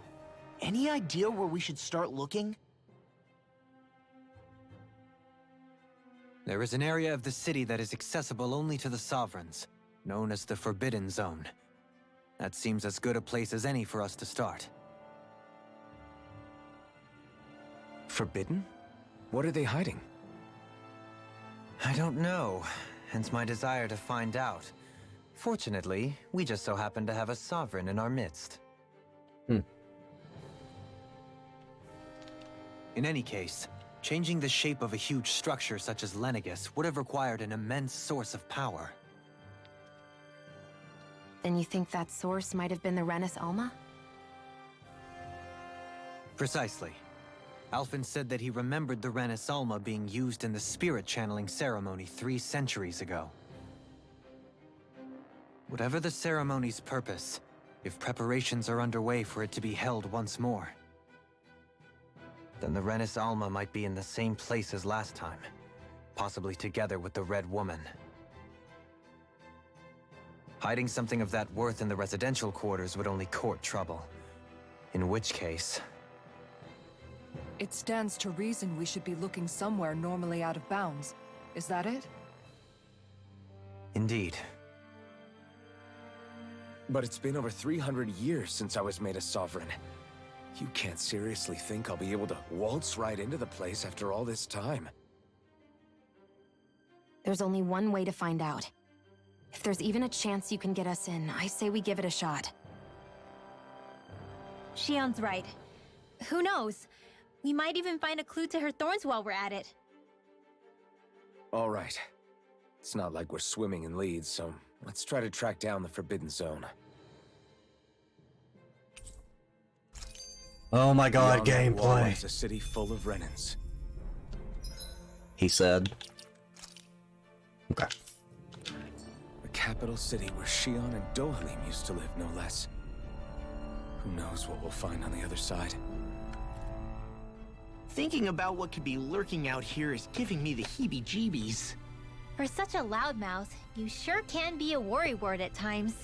Any idea where we should start looking? There is an area of the city that is accessible only to the Sovereigns, known as the Forbidden Zone. That seems as good a place as any for us to start. Forbidden? What are they hiding? I don't know, hence my desire to find out. Fortunately, we just so happen to have a sovereign in our midst. In any case, changing the shape of a huge structure such as Lenegis would have required an immense source of power. Then you think that source might have been the Renis Alma? Precisely. Alphen said that he remembered the Renis Alma being used in the spirit channeling ceremony 3 centuries ago. Whatever the ceremony's purpose, if preparations are underway for it to be held once more, then the Renis Alma might be in the same place as last time, possibly together with the Red Woman. Hiding something of that worth in the residential quarters would only court trouble. In which case... It stands to reason we should be looking somewhere normally out of bounds. Is that it? Indeed. But it's been over 300 years since I was made a sovereign. You can't seriously think I'll be able to waltz right into the place after all this time. There's only one way to find out. If there's even a chance you can get us in, I say we give it a shot. Shion's right. Who knows? We might even find a clue to her thorns while we're at it. All right. It's not like we're swimming in leads, so let's try to track down the Forbidden Zone. Oh my god, Beyond that wall gameplay. is a city full of Renans. He said. Okay. The capital city where Shion and Dohalim used to live, no less. Who knows what we'll find on the other side? Thinking about what could be lurking out here is giving me the heebie-jeebies. For such a loudmouth, you sure can be a worrywart at times.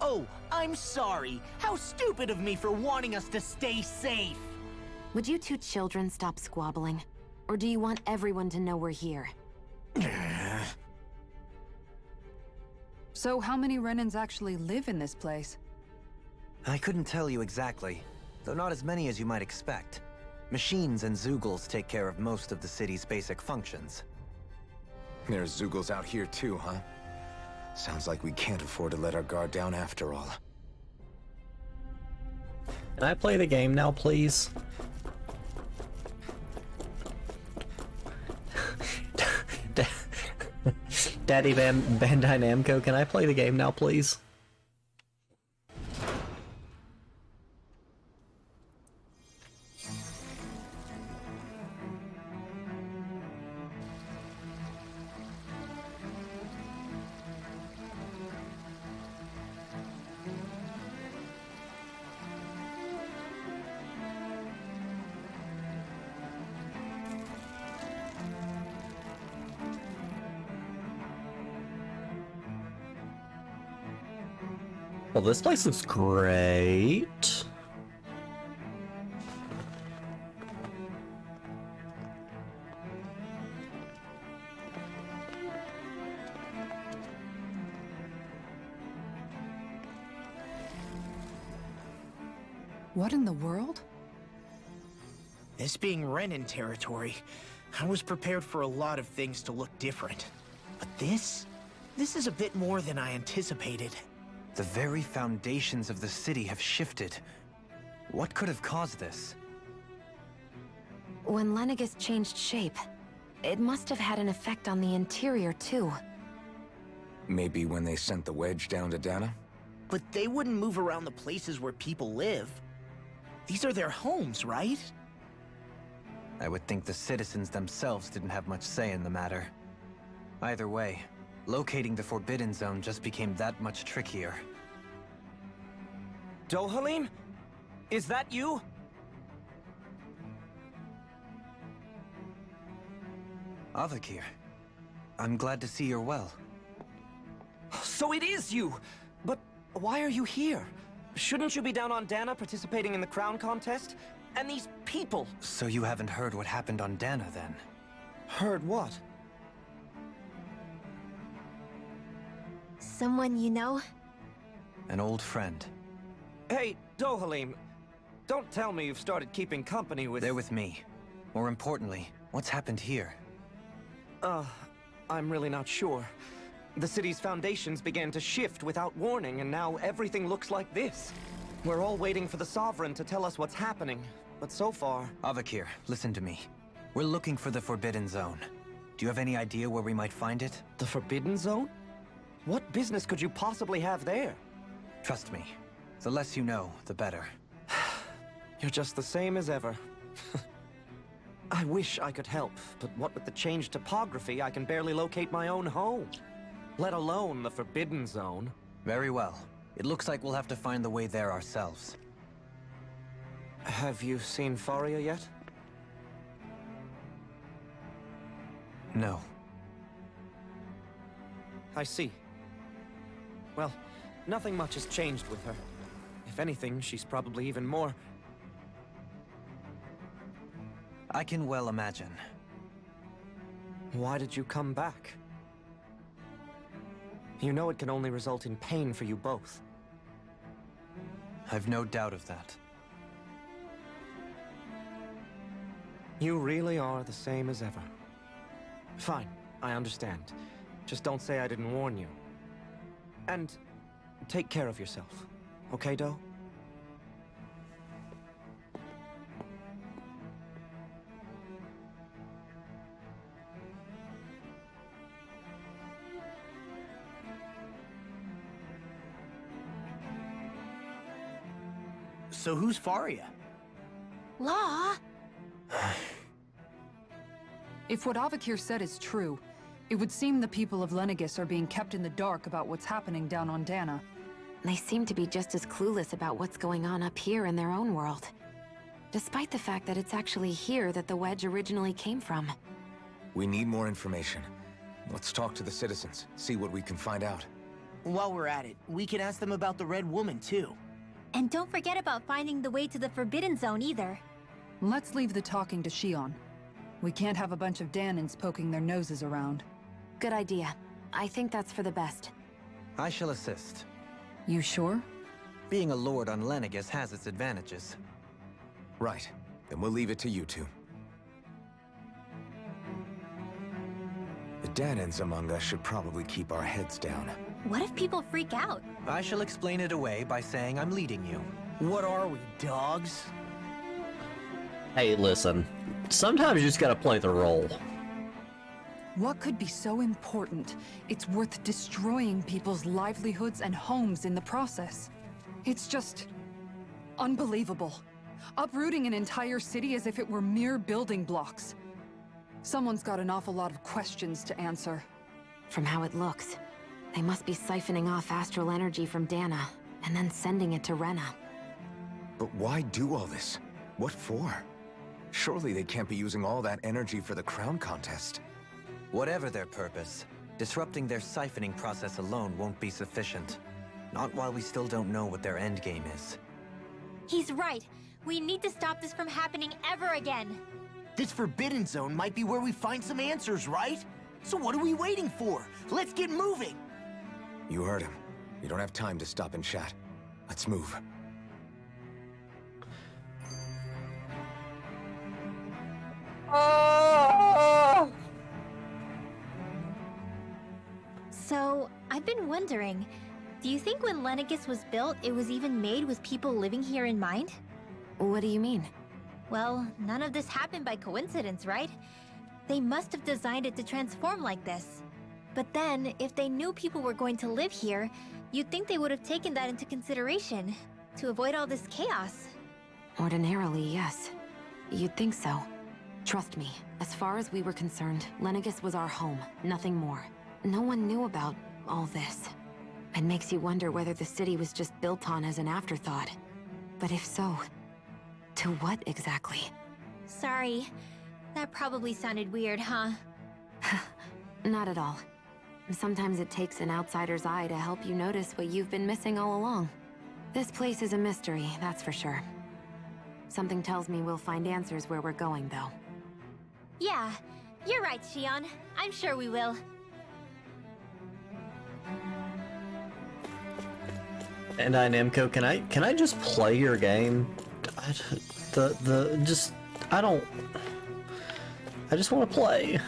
Oh, I'm sorry. How stupid of me for wanting us to stay safe. Would you two children stop squabbling? Or do you want everyone to know we're here? So how many Renans actually live in this place? I couldn't tell you exactly, though not as many as you might expect. Machines and Zeugles take care of most of the city's basic functions. There's Zeugles out here too, huh? Sounds like we can't afford to let our guard down after all. Can I play the game now, please? Daddy Bandai Namco, can I play the game now, please? Well, this place looks great. What in the world? This being Renan territory, I was prepared for a lot of things to look different. But this is a bit more than I anticipated. The very foundations of the city have shifted. What could have caused this? When Lenegis changed shape, it must have had an effect on the interior too. Maybe when they sent the wedge down to Dahna? But they wouldn't move around the places where people live. These are their homes, right? I would think the citizens themselves didn't have much say in the matter. Either way, locating the Forbidden Zone just became that much trickier. Dohalim? Is that you? Avakir, I'm glad to see you're well. So it is you! But why are you here? Shouldn't you be down on Dahna participating in the crown contest? And these people! So you haven't heard what happened on Dahna then? Heard what? Someone you know? An old friend. Hey, Dohalim, don't tell me you've started keeping company with... They're with me. More importantly, what's happened here? I'm really not sure. The city's foundations began to shift without warning, and now everything looks like this. We're all waiting for the Sovereign to tell us what's happening, but so far... Avakir, listen to me. We're looking for the Forbidden Zone. Do you have any idea where we might find it? The Forbidden Zone? What business could you possibly have there? Trust me. The less you know, the better. You're just the same as ever. I wish I could help, but what with the changed topography, I can barely locate my own home. Let alone the Forbidden Zone. Very well. It looks like we'll have to find the way there ourselves. Have you seen Faria yet? No. I see. Well, nothing much has changed with her. If anything, she's probably even more... I can well imagine. Why did you come back? You know it can only result in pain for you both. I've no doubt of that. You really are the same as ever. Fine, I understand. Just don't say I didn't warn you. And take care of yourself, okay, Do? So who's Faria? Law? If what Avakir said is true, it would seem the people of Lenegis are being kept in the dark about what's happening down on Dahna. They seem to be just as clueless about what's going on up here in their own world. Despite the fact that it's actually here that the wedge originally came from. We need more information. Let's talk to the citizens, see what we can find out. While we're at it, we can ask them about the Red Woman, too. And don't forget about finding the way to the Forbidden Zone either. Let's leave the talking to Shion. We can't have a bunch of Dahnans poking their noses around. Good idea. I think that's for the best. I shall assist. You sure? Being a lord on Lenegis has its advantages. Right. Then we'll leave it to you two. The Dahnans among us should probably keep our heads down. What if people freak out? I shall explain it away by saying I'm leading you. What are we, dogs? Hey, listen. Sometimes you just gotta play the role. What could be so important? It's worth destroying people's livelihoods and homes in the process. It's just... unbelievable. Uprooting an entire city as if it were mere building blocks. Someone's got an awful lot of questions to answer. From how it looks, they must be siphoning off astral energy from Dahna, and then sending it to Rena. But why do all this? What for? Surely they can't be using all that energy for the crown contest. Whatever their purpose, disrupting their siphoning process alone won't be sufficient. Not while we still don't know what their endgame is. He's right. We need to stop this from happening ever again. This Forbidden Zone might be where we find some answers, right? So what are we waiting for? Let's get moving! You heard him. You don't have time to stop and chat. Let's move. So, I've been wondering, do you think when Lenegis was built, it was even made with people living here in mind? What do you mean? Well, none of this happened by coincidence, right? They must have designed it to transform like this. But then, if they knew people were going to live here, you'd think they would have taken that into consideration, to avoid all this chaos. Ordinarily, yes. You'd think so. Trust me, as far as we were concerned, Lenegis was our home, nothing more. No one knew about all this. It makes you wonder whether the city was just built on as an afterthought. But if so, to what exactly? Sorry. That probably sounded weird, huh? Not at all. Sometimes it takes an outsider's eye to help you notice what you've been missing all along. This place is a mystery, that's for sure. Something tells me we'll find answers where we're going, though. Yeah, you're right, Shion. I'm sure we will. Bandai Namco, can I just play your game? I just want to play.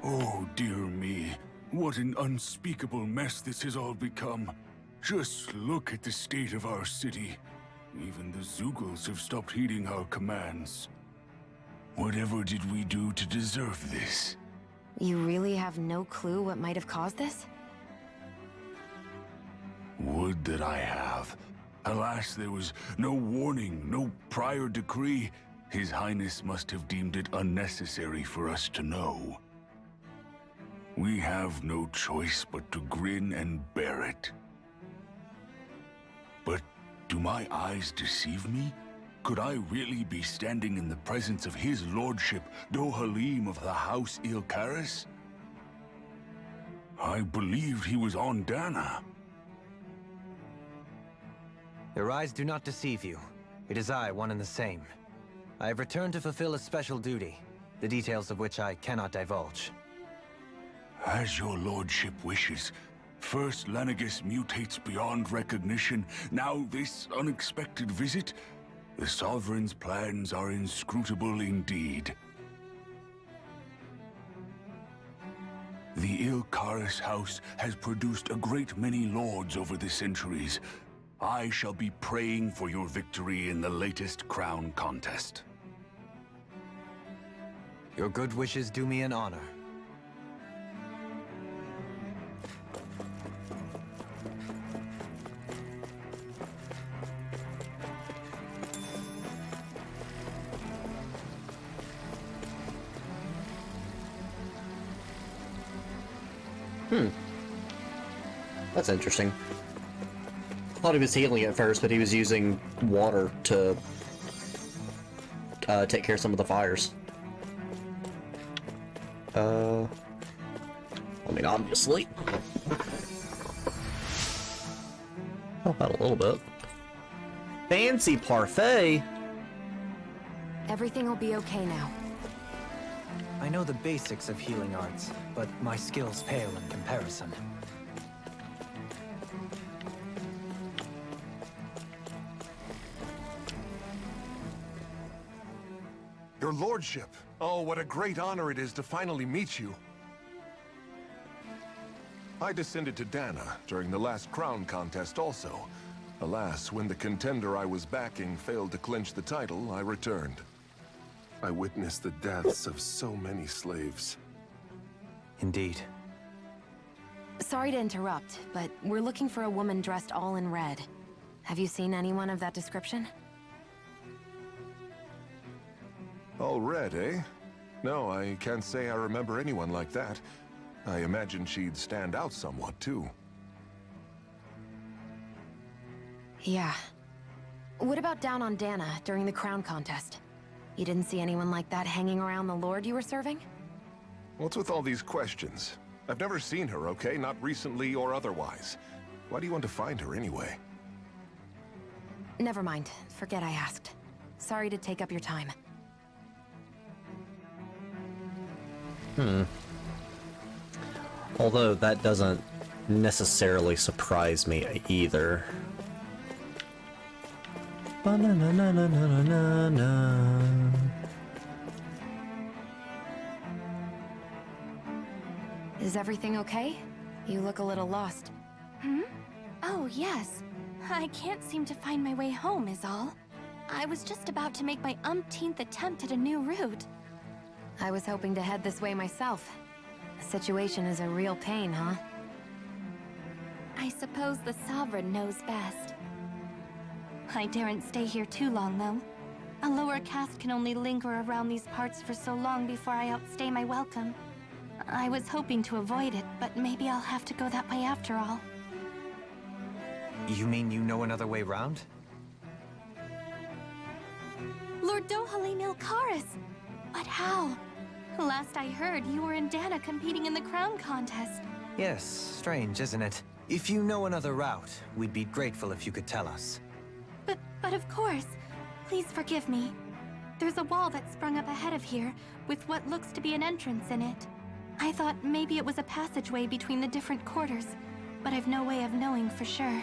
Oh dear me, what an unspeakable mess this has all become. Just look at the state of our city. Even the Zeugles have stopped heeding our commands. Whatever did we do to deserve this? You really have no clue what might have caused this? Would that I have. Alas, there was no warning, no prior decree. His Highness must have deemed it unnecessary for us to know. We have no choice but to grin and bear it. But do my eyes deceive me? Could I really be standing in the presence of his lordship, Dohalim of the House Ilkaris? I believed he was on Dahna. Your eyes do not deceive you. It is I, one and the same. I have returned to fulfill a special duty, the details of which I cannot divulge. As your lordship wishes. First Lenegis mutates beyond recognition, now this unexpected visit. The Sovereign's plans are inscrutable indeed. The Ilkaris house has produced a great many lords over the centuries. I shall be praying for your victory in the latest crown contest. Your good wishes do me an honor. That's interesting. Thought he was healing at first, but he was using water to take care of some of the fires. I mean, obviously. Help out a little bit. Fancy parfait! Everything will be okay now. I know the basics of healing arts, but my skills pale in comparison. Your lordship! Oh, what a great honor it is to finally meet you. I descended to Dahna during the last crown contest also. Alas, when the contender I was backing failed to clinch the title, I returned. I witnessed the deaths of so many slaves. Indeed. Sorry to interrupt, but we're looking for a woman dressed all in red. Have you seen anyone of that description? All red, eh? No, I can't say I remember anyone like that. I imagine she'd stand out somewhat, too. Yeah. What about down on Dahna during the crown contest? You didn't see anyone like that hanging around the lord you were serving? What's with all these questions? I've never seen her, okay? Not recently or otherwise. Why do you want to find her anyway? Never mind. Forget I asked. Sorry to take up your time. Although that doesn't necessarily surprise me either. Ba-na-na-na-na-na-na-na. Is everything okay? You look a little lost. Oh, yes. I can't seem to find my way home, is all. I was just about to make my umpteenth attempt at a new route. I was hoping to head this way myself. The situation is a real pain, huh? I suppose the Sovereign knows best. I daren't stay here too long, though. A lower caste can only linger around these parts for so long before I outstay my welcome. I was hoping to avoid it, but maybe I'll have to go that way after all. You mean you know another way round? Lord Dohalim Ilkaris! But how? Last I heard, you were in Dahna competing in the crown contest. Yes, strange, isn't it? If you know another route, we'd be grateful if you could tell us. But of course. Please forgive me. There's a wall that sprung up ahead of here, with what looks to be an entrance in it. I thought maybe it was a passageway between the different quarters, but I've no way of knowing for sure.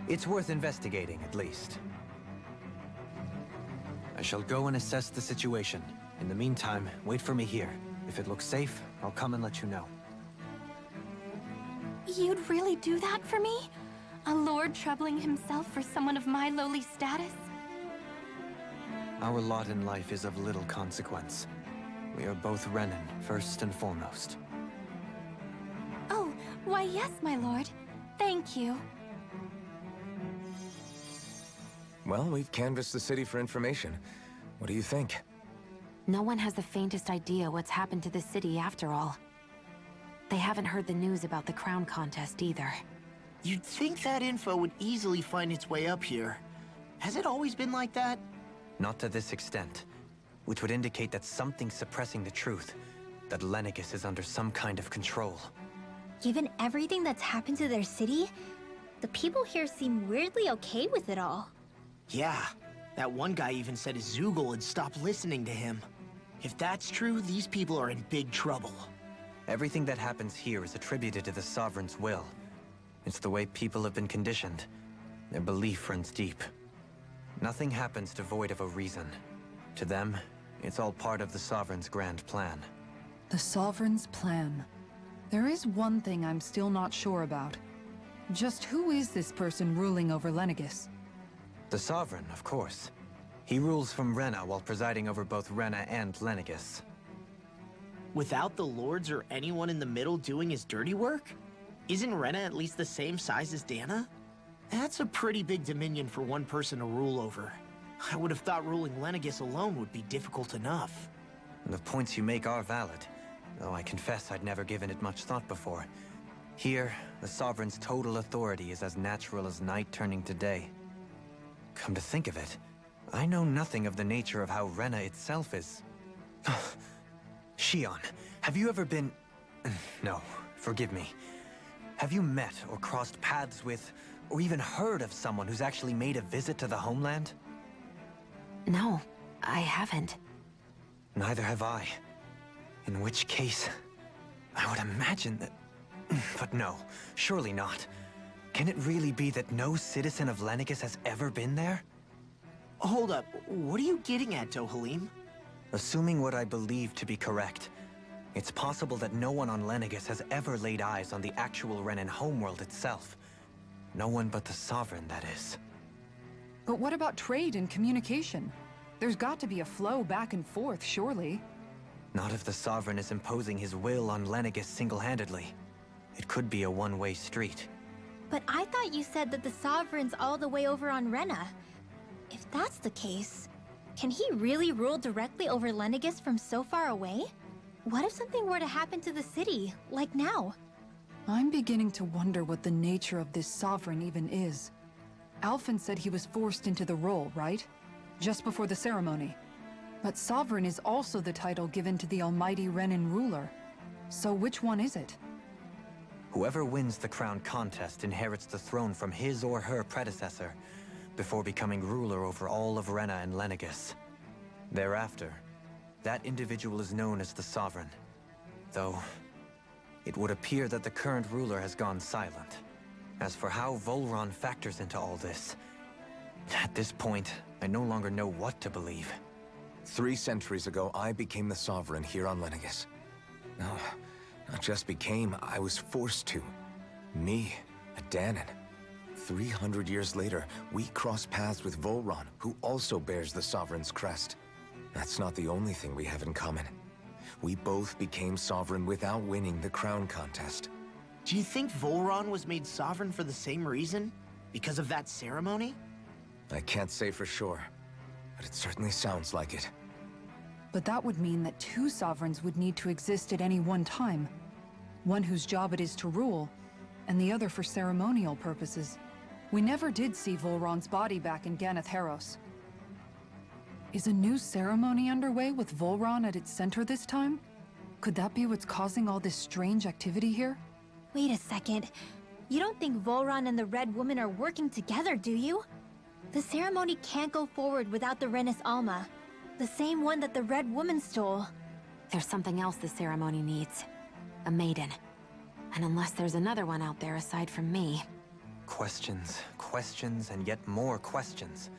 It's worth investigating, at least. I shall go and assess the situation. In the meantime, wait for me here. If it looks safe, I'll come and let you know. You'd really do that for me? A lord troubling himself for someone of my lowly status? Our lot in life is of little consequence. We are both Renan, first and foremost. Oh, why yes, my lord. Thank you. Well, we've canvassed the city for information. What do you think? No one has the faintest idea what's happened to this city after all. They haven't heard the news about the crown contest either. You'd think that info would easily find its way up here. Has it always been like that? Not to this extent, which would indicate that something's suppressing the truth, that Lenegis is under some kind of control. Given everything that's happened to their city, the people here seem weirdly okay with it all. Yeah, that one guy even said his Zoogle had stopped listening to him. If that's true, these people are in big trouble. Everything that happens here is attributed to the Sovereign's will. It's the way people have been conditioned. Their belief runs deep. Nothing happens devoid of a reason. To them, it's all part of the Sovereign's grand plan. The Sovereign's plan. There is one thing I'm still not sure about. Just who is this person ruling over Lenegis? The Sovereign, of course. He rules from Rena while presiding over both Rena and Lenegis. Without the lords or anyone in the middle doing his dirty work? Isn't Rena at least the same size as Dahna? That's a pretty big dominion for one person to rule over. I would have thought ruling Lenegis alone would be difficult enough. The points you make are valid, though I confess I'd never given it much thought before. Here, the Sovereign's total authority is as natural as night turning to day. Come to think of it, I know nothing of the nature of how Rena itself is. Shion, have you ever been... No, forgive me. Have you met or crossed paths with, or even heard of someone who's actually made a visit to the homeland? No, I haven't. Neither have I. In which case, I would imagine that... But no, surely not. Can it really be that no citizen of Lenegis has ever been there? Hold up, what are you getting at, Dohalim? Assuming what I believe to be correct, it's possible that no one on Lenegis has ever laid eyes on the actual Renan homeworld itself. No one but the Sovereign, that is. But what about trade and communication? There's got to be a flow back and forth, surely. Not if the Sovereign is imposing his will on Lenegis single-handedly. It could be a one-way street. But I thought you said that the Sovereign's all the way over on Rena. If that's the case, can he really rule directly over Lenegis from so far away? What if something were to happen to the city, like now? I'm beginning to wonder what the nature of this Sovereign even is. Alphen said he was forced into the role, right? Just before the ceremony. But Sovereign is also the title given to the almighty Renan ruler. So which one is it? Whoever wins the crown contest inherits the throne from his or her predecessor, before becoming ruler over all of Rena and Lenegis. Thereafter, that individual is known as the Sovereign. Though, it would appear that the current ruler has gone silent. As for how Volron factors into all this, at this point, I no longer know what to believe. 3 centuries ago, I became the Sovereign here on Lenegis. No, not just became, I was forced to. Me, a Dahnan. 300 years later, we cross paths with Volron, who also bears the Sovereign's crest. That's not the only thing we have in common. We both became Sovereign without winning the crown contest. Do you think Volron was made sovereign for the same reason? Because of that ceremony? I can't say for sure, but it certainly sounds like it. But that would mean that 2 sovereigns would need to exist at any one time. One whose job it is to rule, and the other for ceremonial purposes. We never did see Volron's body back in Ganath Haros. Is a new ceremony underway with Volron at its center this time? Could that be what's causing all this strange activity here? Wait a second. You don't think Volron and the Red Woman are working together, do you? The ceremony can't go forward without the Renis Alma. The same one that the Red Woman stole. There's something else the ceremony needs. A maiden. And unless there's another one out there aside from me... Questions, questions, and yet more questions.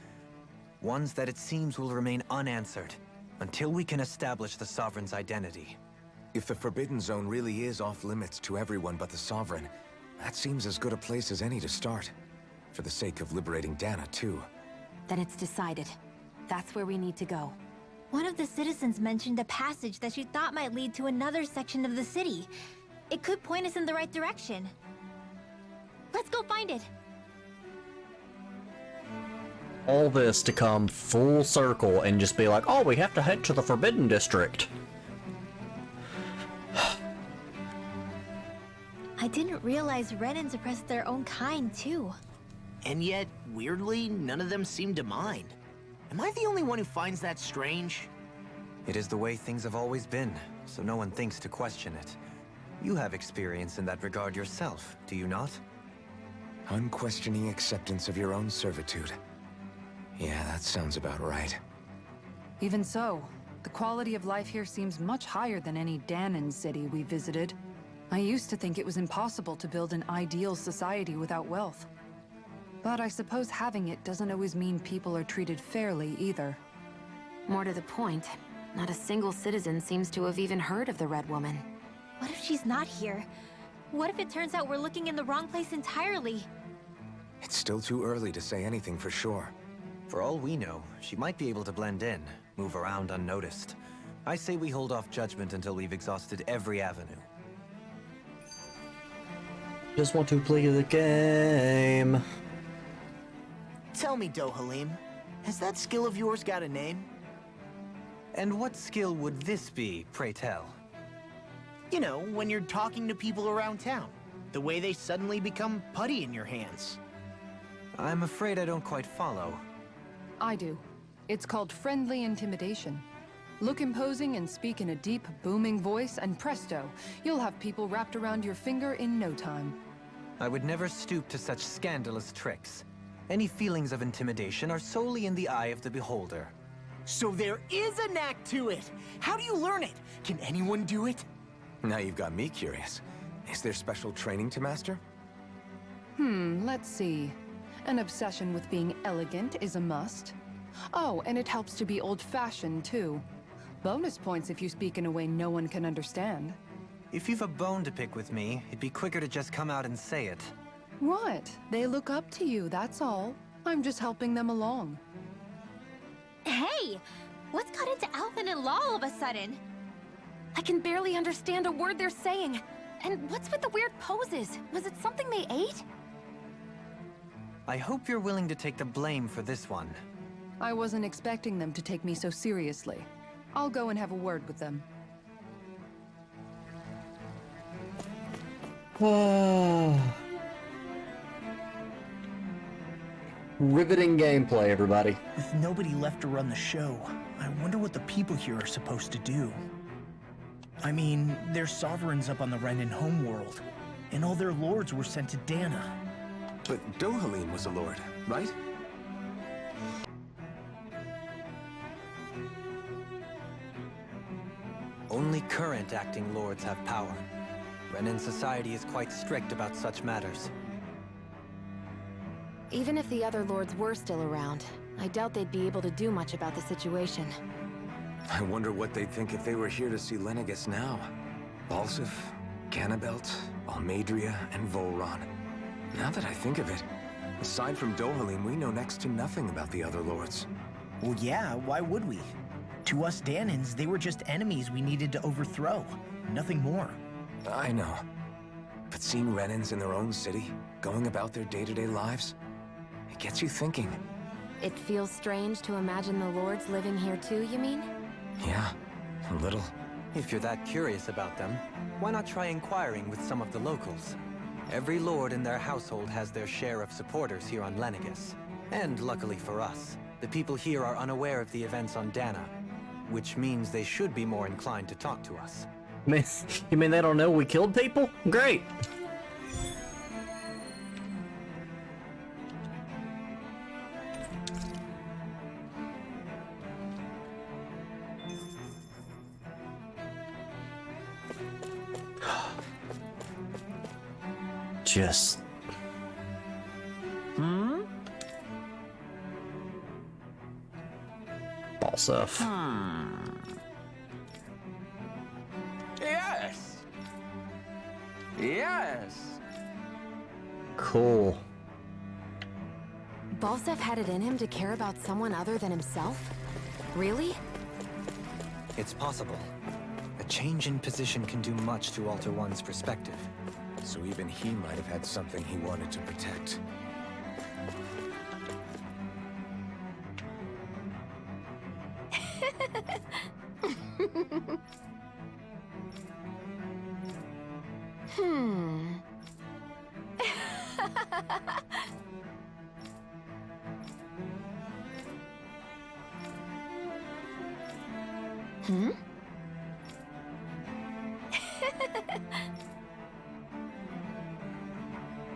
Ones that it seems will remain unanswered, until we can establish the Sovereign's identity. If the Forbidden Zone really is off-limits to everyone but the Sovereign, that seems as good a place as any to start. For the sake of liberating Dahna, too. Then it's decided. That's where we need to go. One of the citizens mentioned a passage that she thought might lead to another section of the city. It could point us in the right direction. Let's go find it! All this to come full circle and just be like, oh, we have to head to the Forbidden District. I didn't realize Renans oppressed their own kind, too. And yet, weirdly, none of them seem to mind. Am I the only one who finds that strange? It is the way things have always been, so no one thinks to question it. You have experience in that regard yourself, do you not? Unquestioning acceptance of your own servitude. Yeah, that sounds about right. Even so, the quality of life here seems much higher than any Dahnan city we visited. I used to think it was impossible to build an ideal society without wealth. But I suppose having it doesn't always mean people are treated fairly either. More to the point, not a single citizen seems to have even heard of the Red Woman. What if she's not here? What if it turns out we're looking in the wrong place entirely? It's still too early to say anything for sure. For all we know, she might be able to blend in, move around unnoticed. I say we hold off judgment until we've exhausted every avenue. Just want to play the game. Tell me, Dohalim, has that skill of yours got a name? And what skill would this be, pray tell? You know, when you're talking to people around town. The way they suddenly become putty in your hands. I'm afraid I don't quite follow. I do. It's called friendly intimidation. Look imposing and speak in a deep, booming voice, and presto, you'll have people wrapped around your finger in no time. I would never stoop to such scandalous tricks. Any feelings of intimidation are solely in the eye of the beholder. So there is a knack to it! How do you learn it? Can anyone do it? Now you've got me curious. Is there special training to master? Let's see. An obsession with being elegant is a must. Oh, and it helps to be old-fashioned, too. Bonus points if you speak in a way no one can understand. If you've a bone to pick with me, it'd be quicker to just come out and say it. What? They look up to you, that's all. I'm just helping them along. Hey! What's got into Alvin and Law all of a sudden? I can barely understand a word they're saying. And what's with the weird poses? Was it something they ate? I hope you're willing to take the blame for this one. I wasn't expecting them to take me so seriously. I'll go and have a word with them. Riveting gameplay, everybody. With nobody left to run the show, I wonder what the people here are supposed to do. I mean, they're sovereigns up on the Renan homeworld, and all their lords were sent to Dahna. But Dohalim was a lord, right? Only current acting lords have power. Renan society is quite strict about such matters. Even if the other lords were still around, I doubt they'd be able to do much about the situation. I wonder what they'd think if they were here to see Lenegis now. Balsif, Cannabelt, Almadria, and Volron. Now that I think of it, aside from Dohalim, we know next to nothing about the other lords. Well, yeah, why would we? To us Dahnans, they were just enemies we needed to overthrow. Nothing more. I know. But seeing Renans in their own city, going about their day-to-day lives, it gets you thinking. It feels strange to imagine the lords living here too, you mean? Yeah, a little. If you're that curious about them, why not try inquiring with some of the locals? Every lord in their household has their share of supporters here on Lenegis. And luckily for us, the people here are unaware of the events on Dahna, which means they should be more inclined to talk to us. You mean they don't know we killed people? Great! Just... Balsif. Yes! Yes! Cool. Balsef had it in him to care about someone other than himself? Really? It's possible. A change in position can do much to alter one's perspective. So even he might have had something he wanted to protect.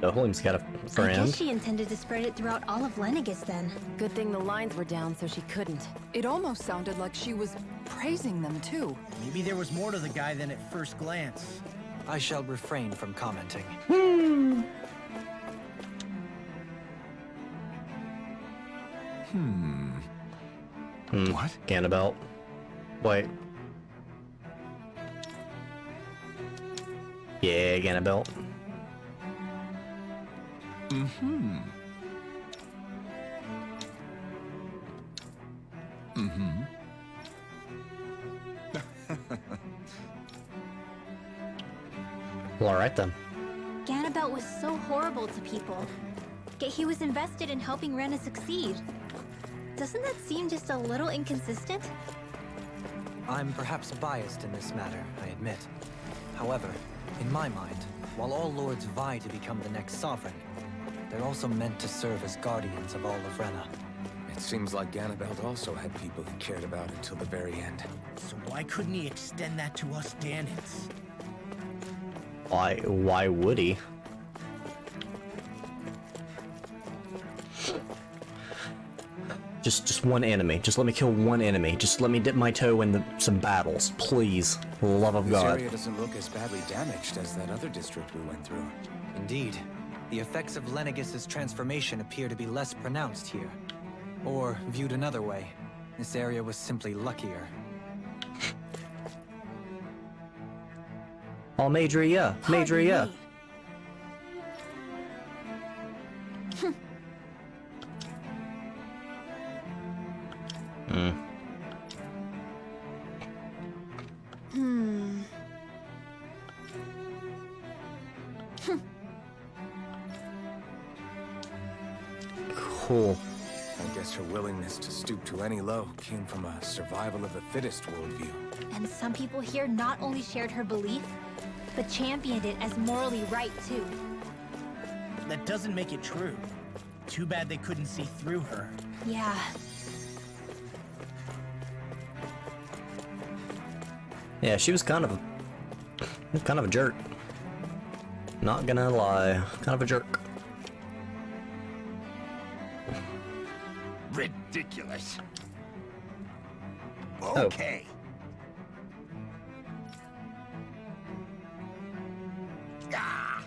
Dohalim's got a I friend. guess she intended to spread it throughout all of Lenegis then. Good thing the lines were down so she couldn't. It almost sounded like she was praising them too. Maybe there was more to the guy than at first glance. I shall refrain from commenting. What? Ganabelt. Wait. Yeah, Ganabelt. Well, alright then. Ganabelt was so horrible to people. Yet he was invested in helping Rena succeed. Doesn't that seem just a little inconsistent? I'm perhaps biased in this matter, I admit. However, in my mind, while all lords vie to become the next sovereign, they're also meant to serve as guardians of all of Rena. It seems like Ganabelt also had people he cared about until the very end. So why couldn't he extend that to us Dahnans? Why would he? Just one enemy. Just let me kill one enemy. Just let me dip my toe in some battles, please. For the love of This God. area doesn't look as badly damaged as that other district we went through. Indeed, the effects of Lenegis' transformation appear to be less pronounced here. Or, viewed another way, this area was simply luckier. Oh, Madria, Madria. Cool. I guess her willingness to stoop to any low came from a survival of the fittest worldview. And some people here not only shared her belief, but championed it as morally right too. That doesn't make it true. Too bad they couldn't see through her. Yeah. Yeah, she was kind of a jerk. Not gonna lie, kind of a jerk. Ridiculous. Oh. Okay. Ah!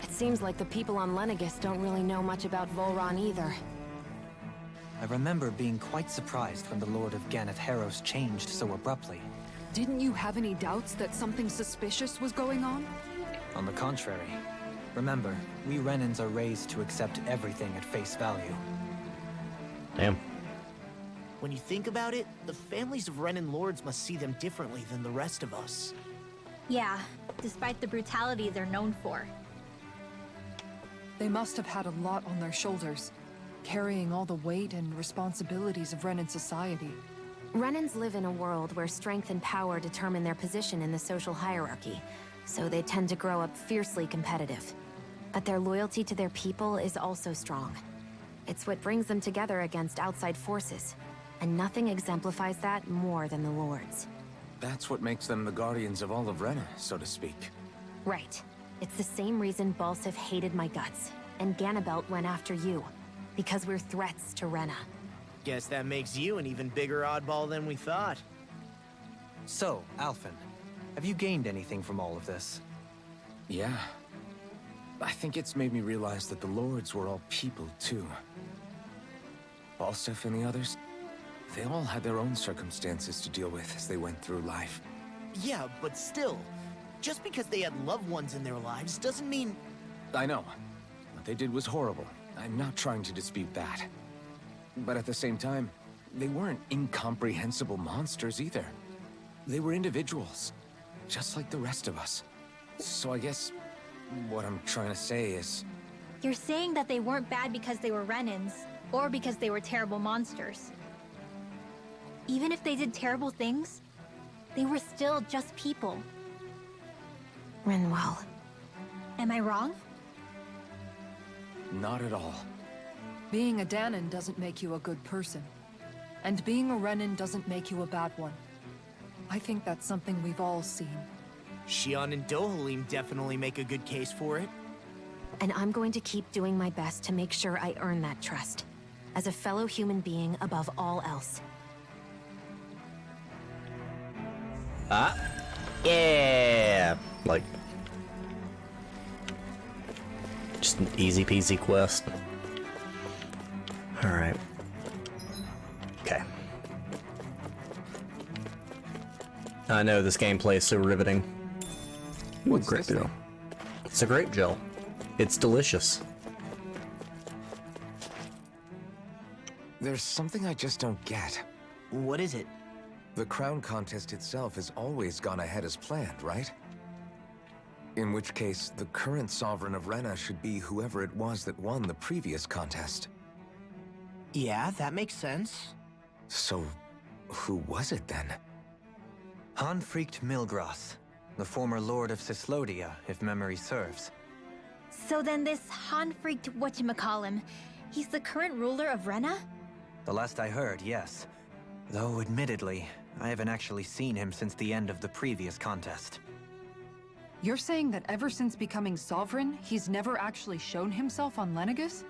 It seems like the people on Lenegis don't really know much about Volron either. I remember being quite surprised when the Lord of Ganath Haros changed so abruptly. Didn't you have any doubts that something suspicious was going on? On the contrary, remember, we Renans are raised to accept everything at face value. Damn. When you think about it, the families of Renan lords must see them differently than the rest of us. Yeah, despite the brutality they're known for. They must have had a lot on their shoulders, carrying all the weight and responsibilities of Renan society. Renans live in a world where strength and power determine their position in the social hierarchy, so they tend to grow up fiercely competitive. But their loyalty to their people is also strong. It's what brings them together against outside forces, and nothing exemplifies that more than the Lords. That's what makes them the guardians of all of Rena, so to speak. Right. It's the same reason Balsif hated my guts, and Ganabelt went after you. Because we're threats to Rena. Guess that makes you an even bigger oddball than we thought. So, Alphen, have you gained anything from all of this? Yeah. I think it's made me realize that the Lords were all people, too. Balsif and the others, they all had their own circumstances to deal with as they went through life. Yeah, but still, just because they had loved ones in their lives doesn't mean... I know. What they did was horrible. I'm not trying to dispute that. But at the same time, they weren't incomprehensible monsters either. They were individuals, just like the rest of us. So I guess what I'm trying to say is... You're saying that they weren't bad because they were Renans, or because they were terrible monsters. Even if they did terrible things, they were still just people. Renwell, Am I wrong? Not at all. Being a Dahnan doesn't make you a good person. And being a Renan doesn't make you a bad one. I think that's something we've all seen. Xion and Dohalim definitely make a good case for it. And I'm going to keep doing my best to make sure I earn that trust. As a fellow human being above all else. Yeah! Like, just an easy peasy quest. Alright. Okay. I know this gameplay is so riveting. Ooh, What's grape this gel. thing? It's a grape gel. It's delicious. There's something I just don't get. What is it? The crown contest itself has always gone ahead as planned, right? In which case, the current sovereign of Rena should be whoever it was that won the previous contest. Yeah, that makes sense. So, who was it then? Hanfried Milgras, the former lord of Cislodia, if memory serves. So then this Hanfried whatchamacallem, he's the current ruler of Rena? The last I heard, yes. Though, admittedly, I haven't actually seen him since the end of the previous contest. You're saying that ever since becoming sovereign, he's never actually shown himself on Lenegis?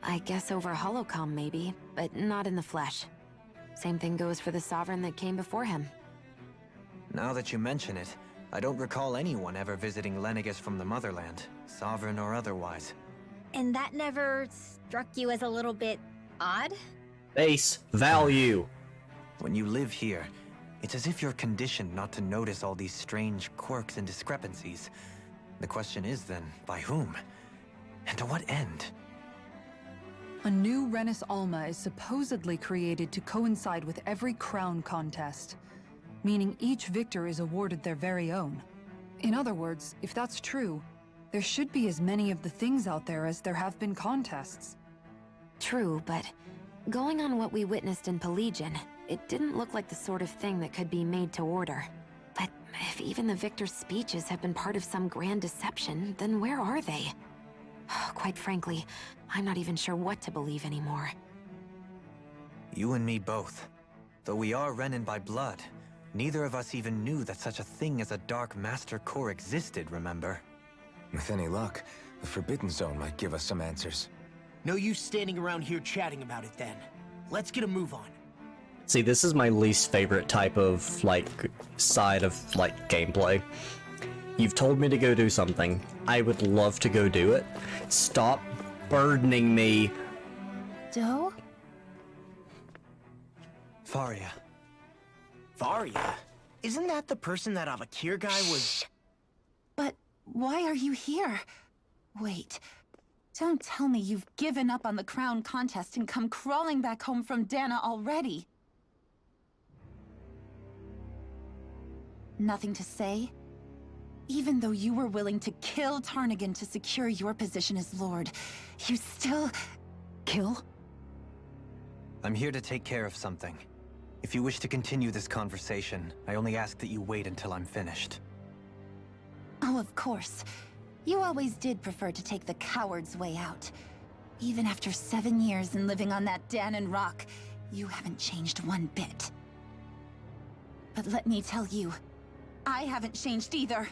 I guess over holocom maybe, but not in the flesh. Same thing goes for the sovereign that came before him. Now that you mention it, I don't recall anyone ever visiting Lenegis from the motherland, sovereign or otherwise. And that never struck you as a little bit odd? Base value. When you live here, it's as if you're conditioned not to notice all these strange quirks and discrepancies. The question is then, by whom? And to what end? A new Renis Alma is supposedly created to coincide with every crown contest, meaning each victor is awarded their very own. In other words, if that's true, there should be as many of the things out there as there have been contests. True, but going on what we witnessed in Pelagian, it didn't look like the sort of thing that could be made to order. But if even the victor's speeches have been part of some grand deception, then where are they? Quite frankly, I'm not even sure what to believe anymore. You and me both. Though we are Renan by blood, neither of us even knew that such a thing as a Dark Master Core existed, remember? With any luck, the Forbidden Zone might give us some answers. No use standing around here chatting about it then. Let's get a move on. See, this is my least favorite type of, like, side of, like, gameplay. You've told me to go do something. I would love to go do it. Stop burdening me. Doe? Faria. Varia? Isn't that the person that Avakir guy was... But why are you here? Wait. Don't tell me you've given up on the crown contest and come crawling back home from Dahna already. Nothing to say? Even though you were willing to kill Tarnigan to secure your position as Lord, you still... kill? I'm here to take care of something. If you wish to continue this conversation, I only ask that you wait until I'm finished. Oh, of course. You always did prefer to take the coward's way out. Even after 7 years and living on that Dahnan rock, you haven't changed one bit. But let me tell you, I haven't changed either.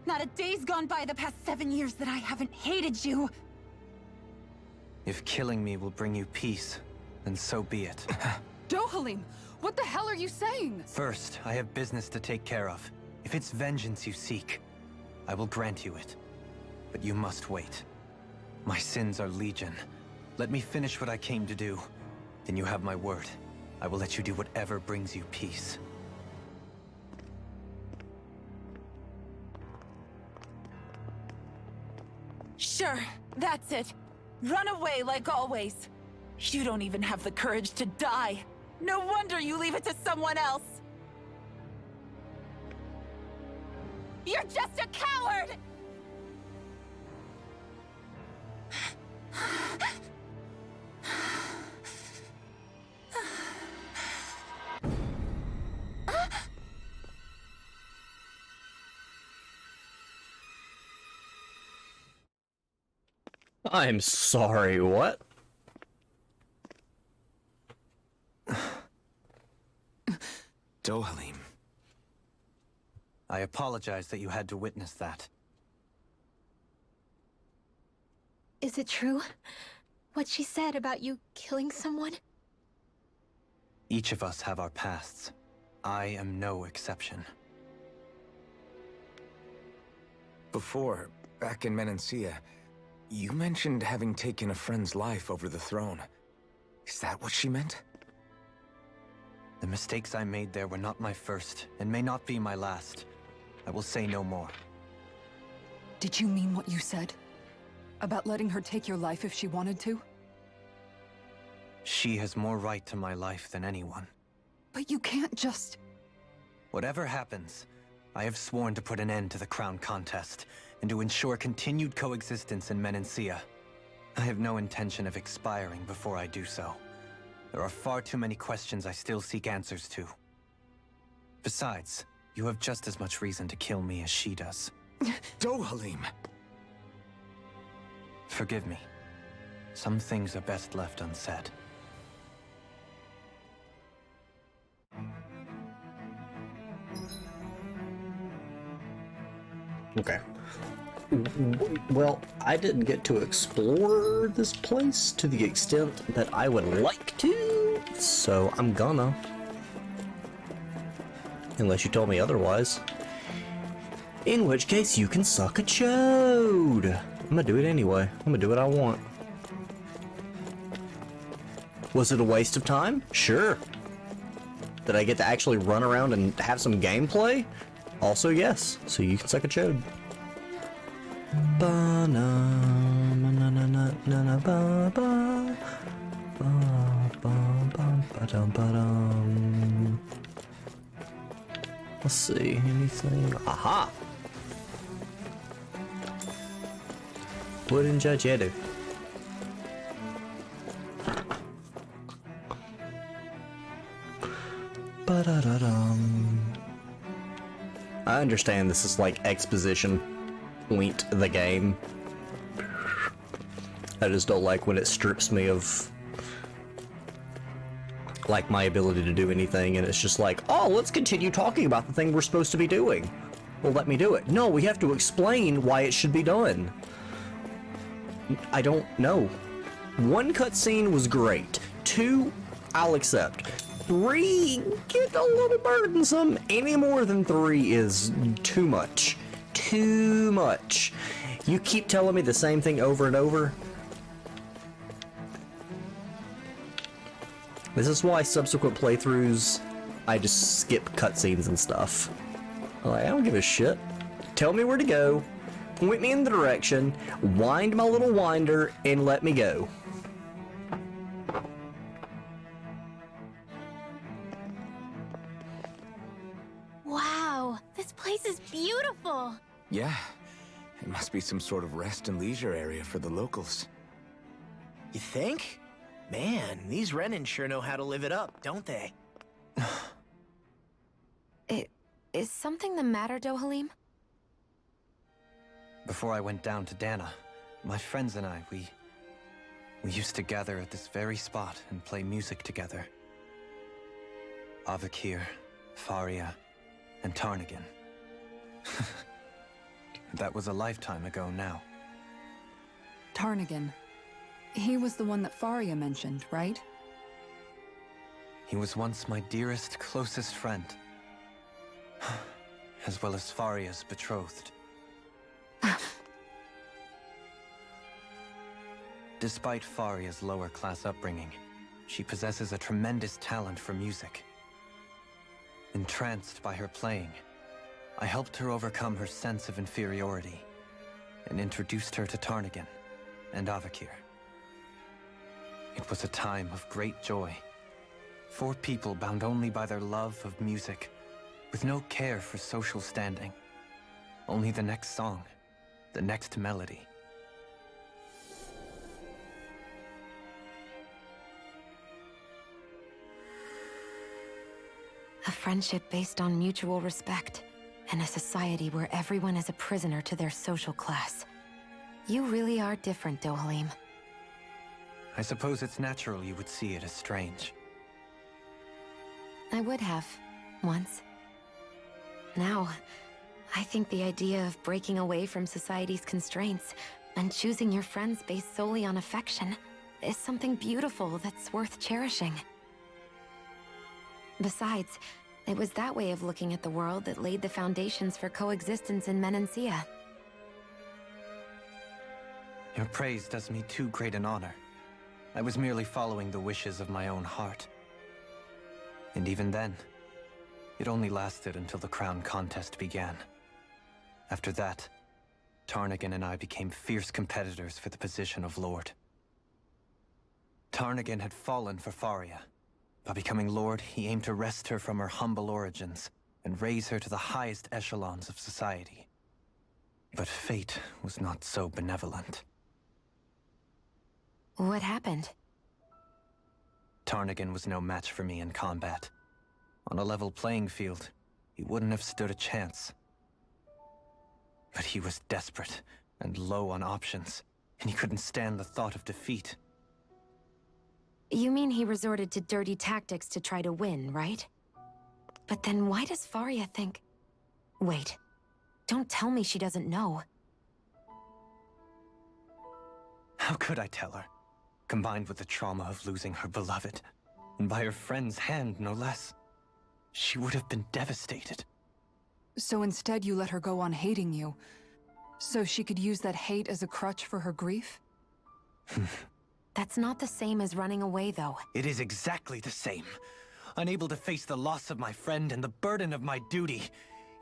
Not a day's gone by the past 7 years that I haven't hated you. If killing me will bring you peace, then so be it. Dohalim, what the hell are you saying? First, I have business to take care of. If it's vengeance you seek, I will grant you it. But you must wait. My sins are legion. Let me finish what I came to do. Then you have my word. I will let you do whatever brings you peace. Sure, that's it. Run away like always. You don't even have the courage to die. No wonder you leave it to someone else. You're just a coward! I'm sorry, what? Dohalim. I apologize that you had to witness that. Is it true? What she said about you killing someone? Each of us have our pasts. I am no exception. Before, back in Menancia, you mentioned having taken a friend's life over the throne. Is that what she meant? The mistakes I made there were not my first, and may not be my last. I will say no more. Did you mean what you said? About letting her take your life if she wanted to? She has more right to my life than anyone. But you can't just... Whatever happens, I have sworn to put an end to the crown contest, and to ensure continued coexistence in Menancia. I have no intention of expiring before I do so. There are far too many questions I still seek answers to. Besides, you have just as much reason to kill me as she does. Dohalim! Forgive me. Some things are best left unsaid. Okay. Well, I didn't get to explore this place to the extent that I would like to, so I'm gonna. Unless you told me otherwise. In which case, you can suck a chode. I'm gonna do it anyway. I'm gonna do what I want. Was it a waste of time? Sure. Did I get to actually run around and have some gameplay? Also, yes. So you can suck a chode. Let's see, anything? Aha! Wooden Judge Edu. I understand this is like exposition point the game. I just don't like when it strips me of like my ability to do anything, and it's just like, oh, let's continue talking about the thing we're supposed to be doing. Well, let me do it. No, we have to explain why it should be done. I don't know. 1 cutscene was great. 2, I'll accept. 3, get a little burdensome. Any more than 3 is too much. Too much. You keep telling me the same thing over and over. This is why subsequent playthroughs, I just skip cutscenes and stuff. Like, I don't give a shit. Tell me where to go, point me in the direction, wind my little winder, and let me go. Wow, this place is beautiful. Yeah. It must be some sort of rest and leisure area for the locals. You think? Man, these Renans sure know how to live it up, don't they? Is something the matter, Dohalim? Before I went down to Dahna, my friends and I, we used to gather at this very spot and play music together. Avakir, Faria, and Tarnagin. That was a lifetime ago now. Tarnagin. He was the one that Faria mentioned, right? He was once my dearest, closest friend. As well as Faria's betrothed. Despite Faria's lower-class upbringing, she possesses a tremendous talent for music. Entranced by her playing, I helped her overcome her sense of inferiority and introduced her to Tarnagin and Avakir. It was a time of great joy. 4 people bound only by their love of music, with no care for social standing. Only the next song, the next melody. A friendship based on mutual respect, and a society where everyone is a prisoner to their social class. You really are different, Dohalim. I suppose it's natural you would see it as strange. I would have, once. Now, I think the idea of breaking away from society's constraints and choosing your friends based solely on affection is something beautiful that's worth cherishing. Besides, it was that way of looking at the world that laid the foundations for coexistence in Menancia. Your praise does me too great an honor. I was merely following the wishes of my own heart. And even then, it only lasted until the crown contest began. After that, Tarnagin and I became fierce competitors for the position of Lord. Tarnagin had fallen for Faria. By becoming Lord, he aimed to wrest her from her humble origins and raise her to the highest echelons of society. But fate was not so benevolent. What happened? Tarnagin was no match for me in combat. On a level playing field, he wouldn't have stood a chance. But he was desperate and low on options, and he couldn't stand the thought of defeat. You mean he resorted to dirty tactics to try to win, right? But then why does Faria think... Wait, don't tell me she doesn't know. How could I tell her? Combined with the trauma of losing her beloved, and by her friend's hand, no less. She would have been devastated. So instead you let her go on hating you, so she could use that hate as a crutch for her grief? That's not the same as running away, though. It is exactly the same. Unable to face the loss of my friend and the burden of my duty.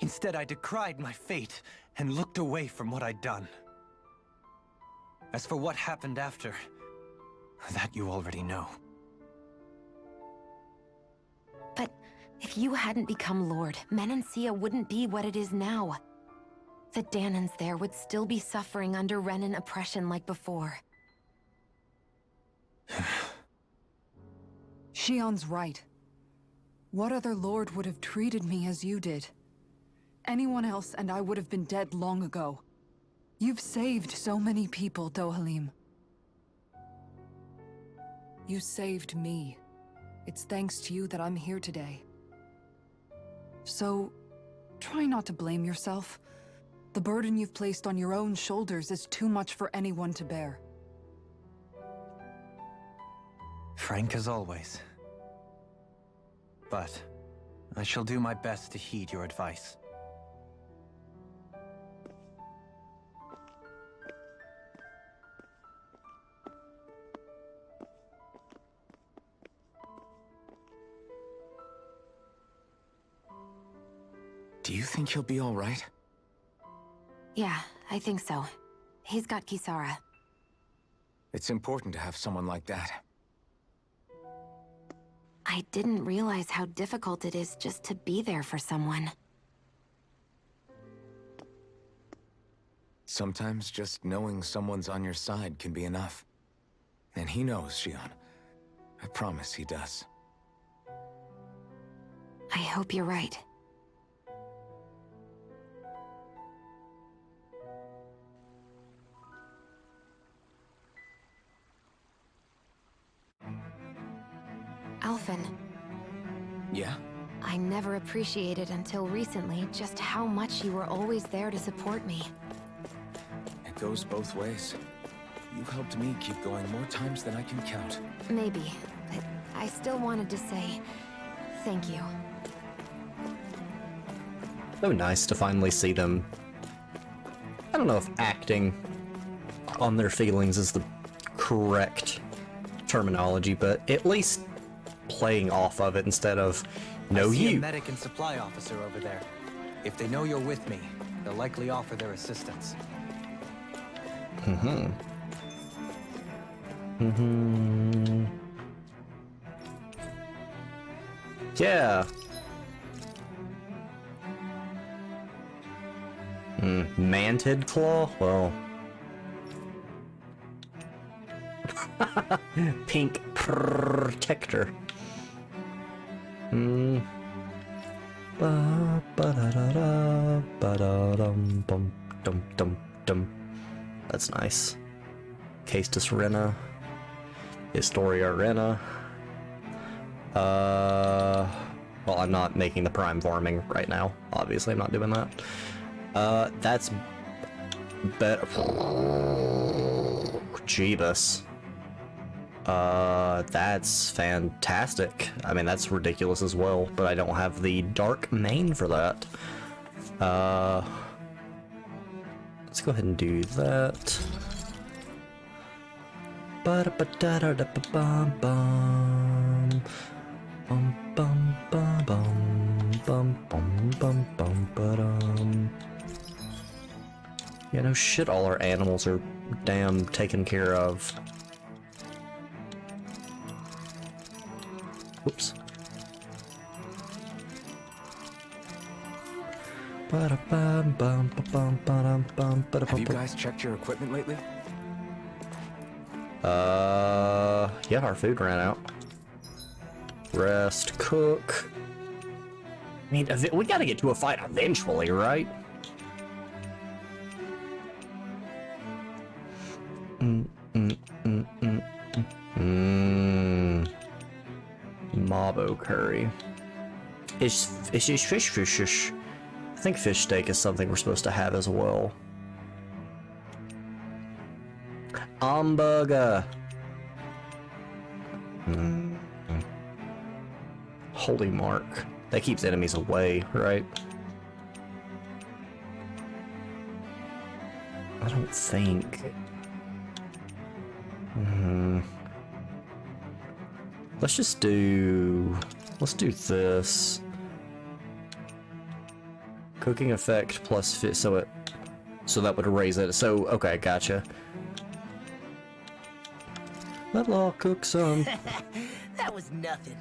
Instead, I decried my fate and looked away from what I'd done. As for what happened after, that you already know. But if you hadn't become Lord, Menancia wouldn't be what it is now. The Dahnans there would still be suffering under Renan oppression like before. Shion's right. What other lord would have treated me as you did? Anyone else and I would have been dead long ago. You've saved so many people, Dohalim. You saved me. It's thanks to you that I'm here today. So, try not to blame yourself. The burden you've placed on your own shoulders is too much for anyone to bear. Frank as always. But I shall do my best to heed your advice. Do you think he'll be all right? Yeah, I think so. He's got Kisara. It's important to have someone like that. I didn't realize how difficult it is just to be there for someone. Sometimes just knowing someone's on your side can be enough. And he knows, Shion. I promise he does. I hope you're right. Alphen. Yeah? I never appreciated until recently just how much you were always there to support me. It goes both ways. You've helped me keep going more times than I can count. Maybe, but I still wanted to say thank you. So nice to finally see them. I don't know if acting on their feelings is the correct terminology, but at least playing off of it instead of, no, I see you. a medic and supply officer over there. If they know you're with me, they'll likely offer their assistance. Yeah. Manted claw? Well. Pink protector. Ba ba da da da ba da dum bum dum dum dum. That's nice. Castus Rena. Historia Rena. Well, I'm not making the prime farming right now. Obviously, I'm not doing that. That's better. Jeebus. That's fantastic. I mean, that's ridiculous as well, but I don't have the dark mane for that. Let's go ahead and do that. Ba-da-ba-da-da-da-ba-bum. Bum bum bum bum bum bum bum ba-dum. Yeah, no shit, all our animals are damn taken care of. Whoops. Have you guys checked your equipment lately? Yeah, our food ran out. Rest, cook. I mean, we gotta get to a fight eventually, right? Mabo curry. Is fish? I think fish steak is something we're supposed to have as well. Hamburger. Holy mark. That keeps enemies away, right? I don't think. Let's just do... Let's do this. Cooking effect plus fit, so that would raise it. So, okay, gotcha. I'll cook some. That was nothing.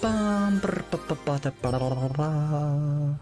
Bum, brr, ba, ba, ba, da, ba, da, da, da, da.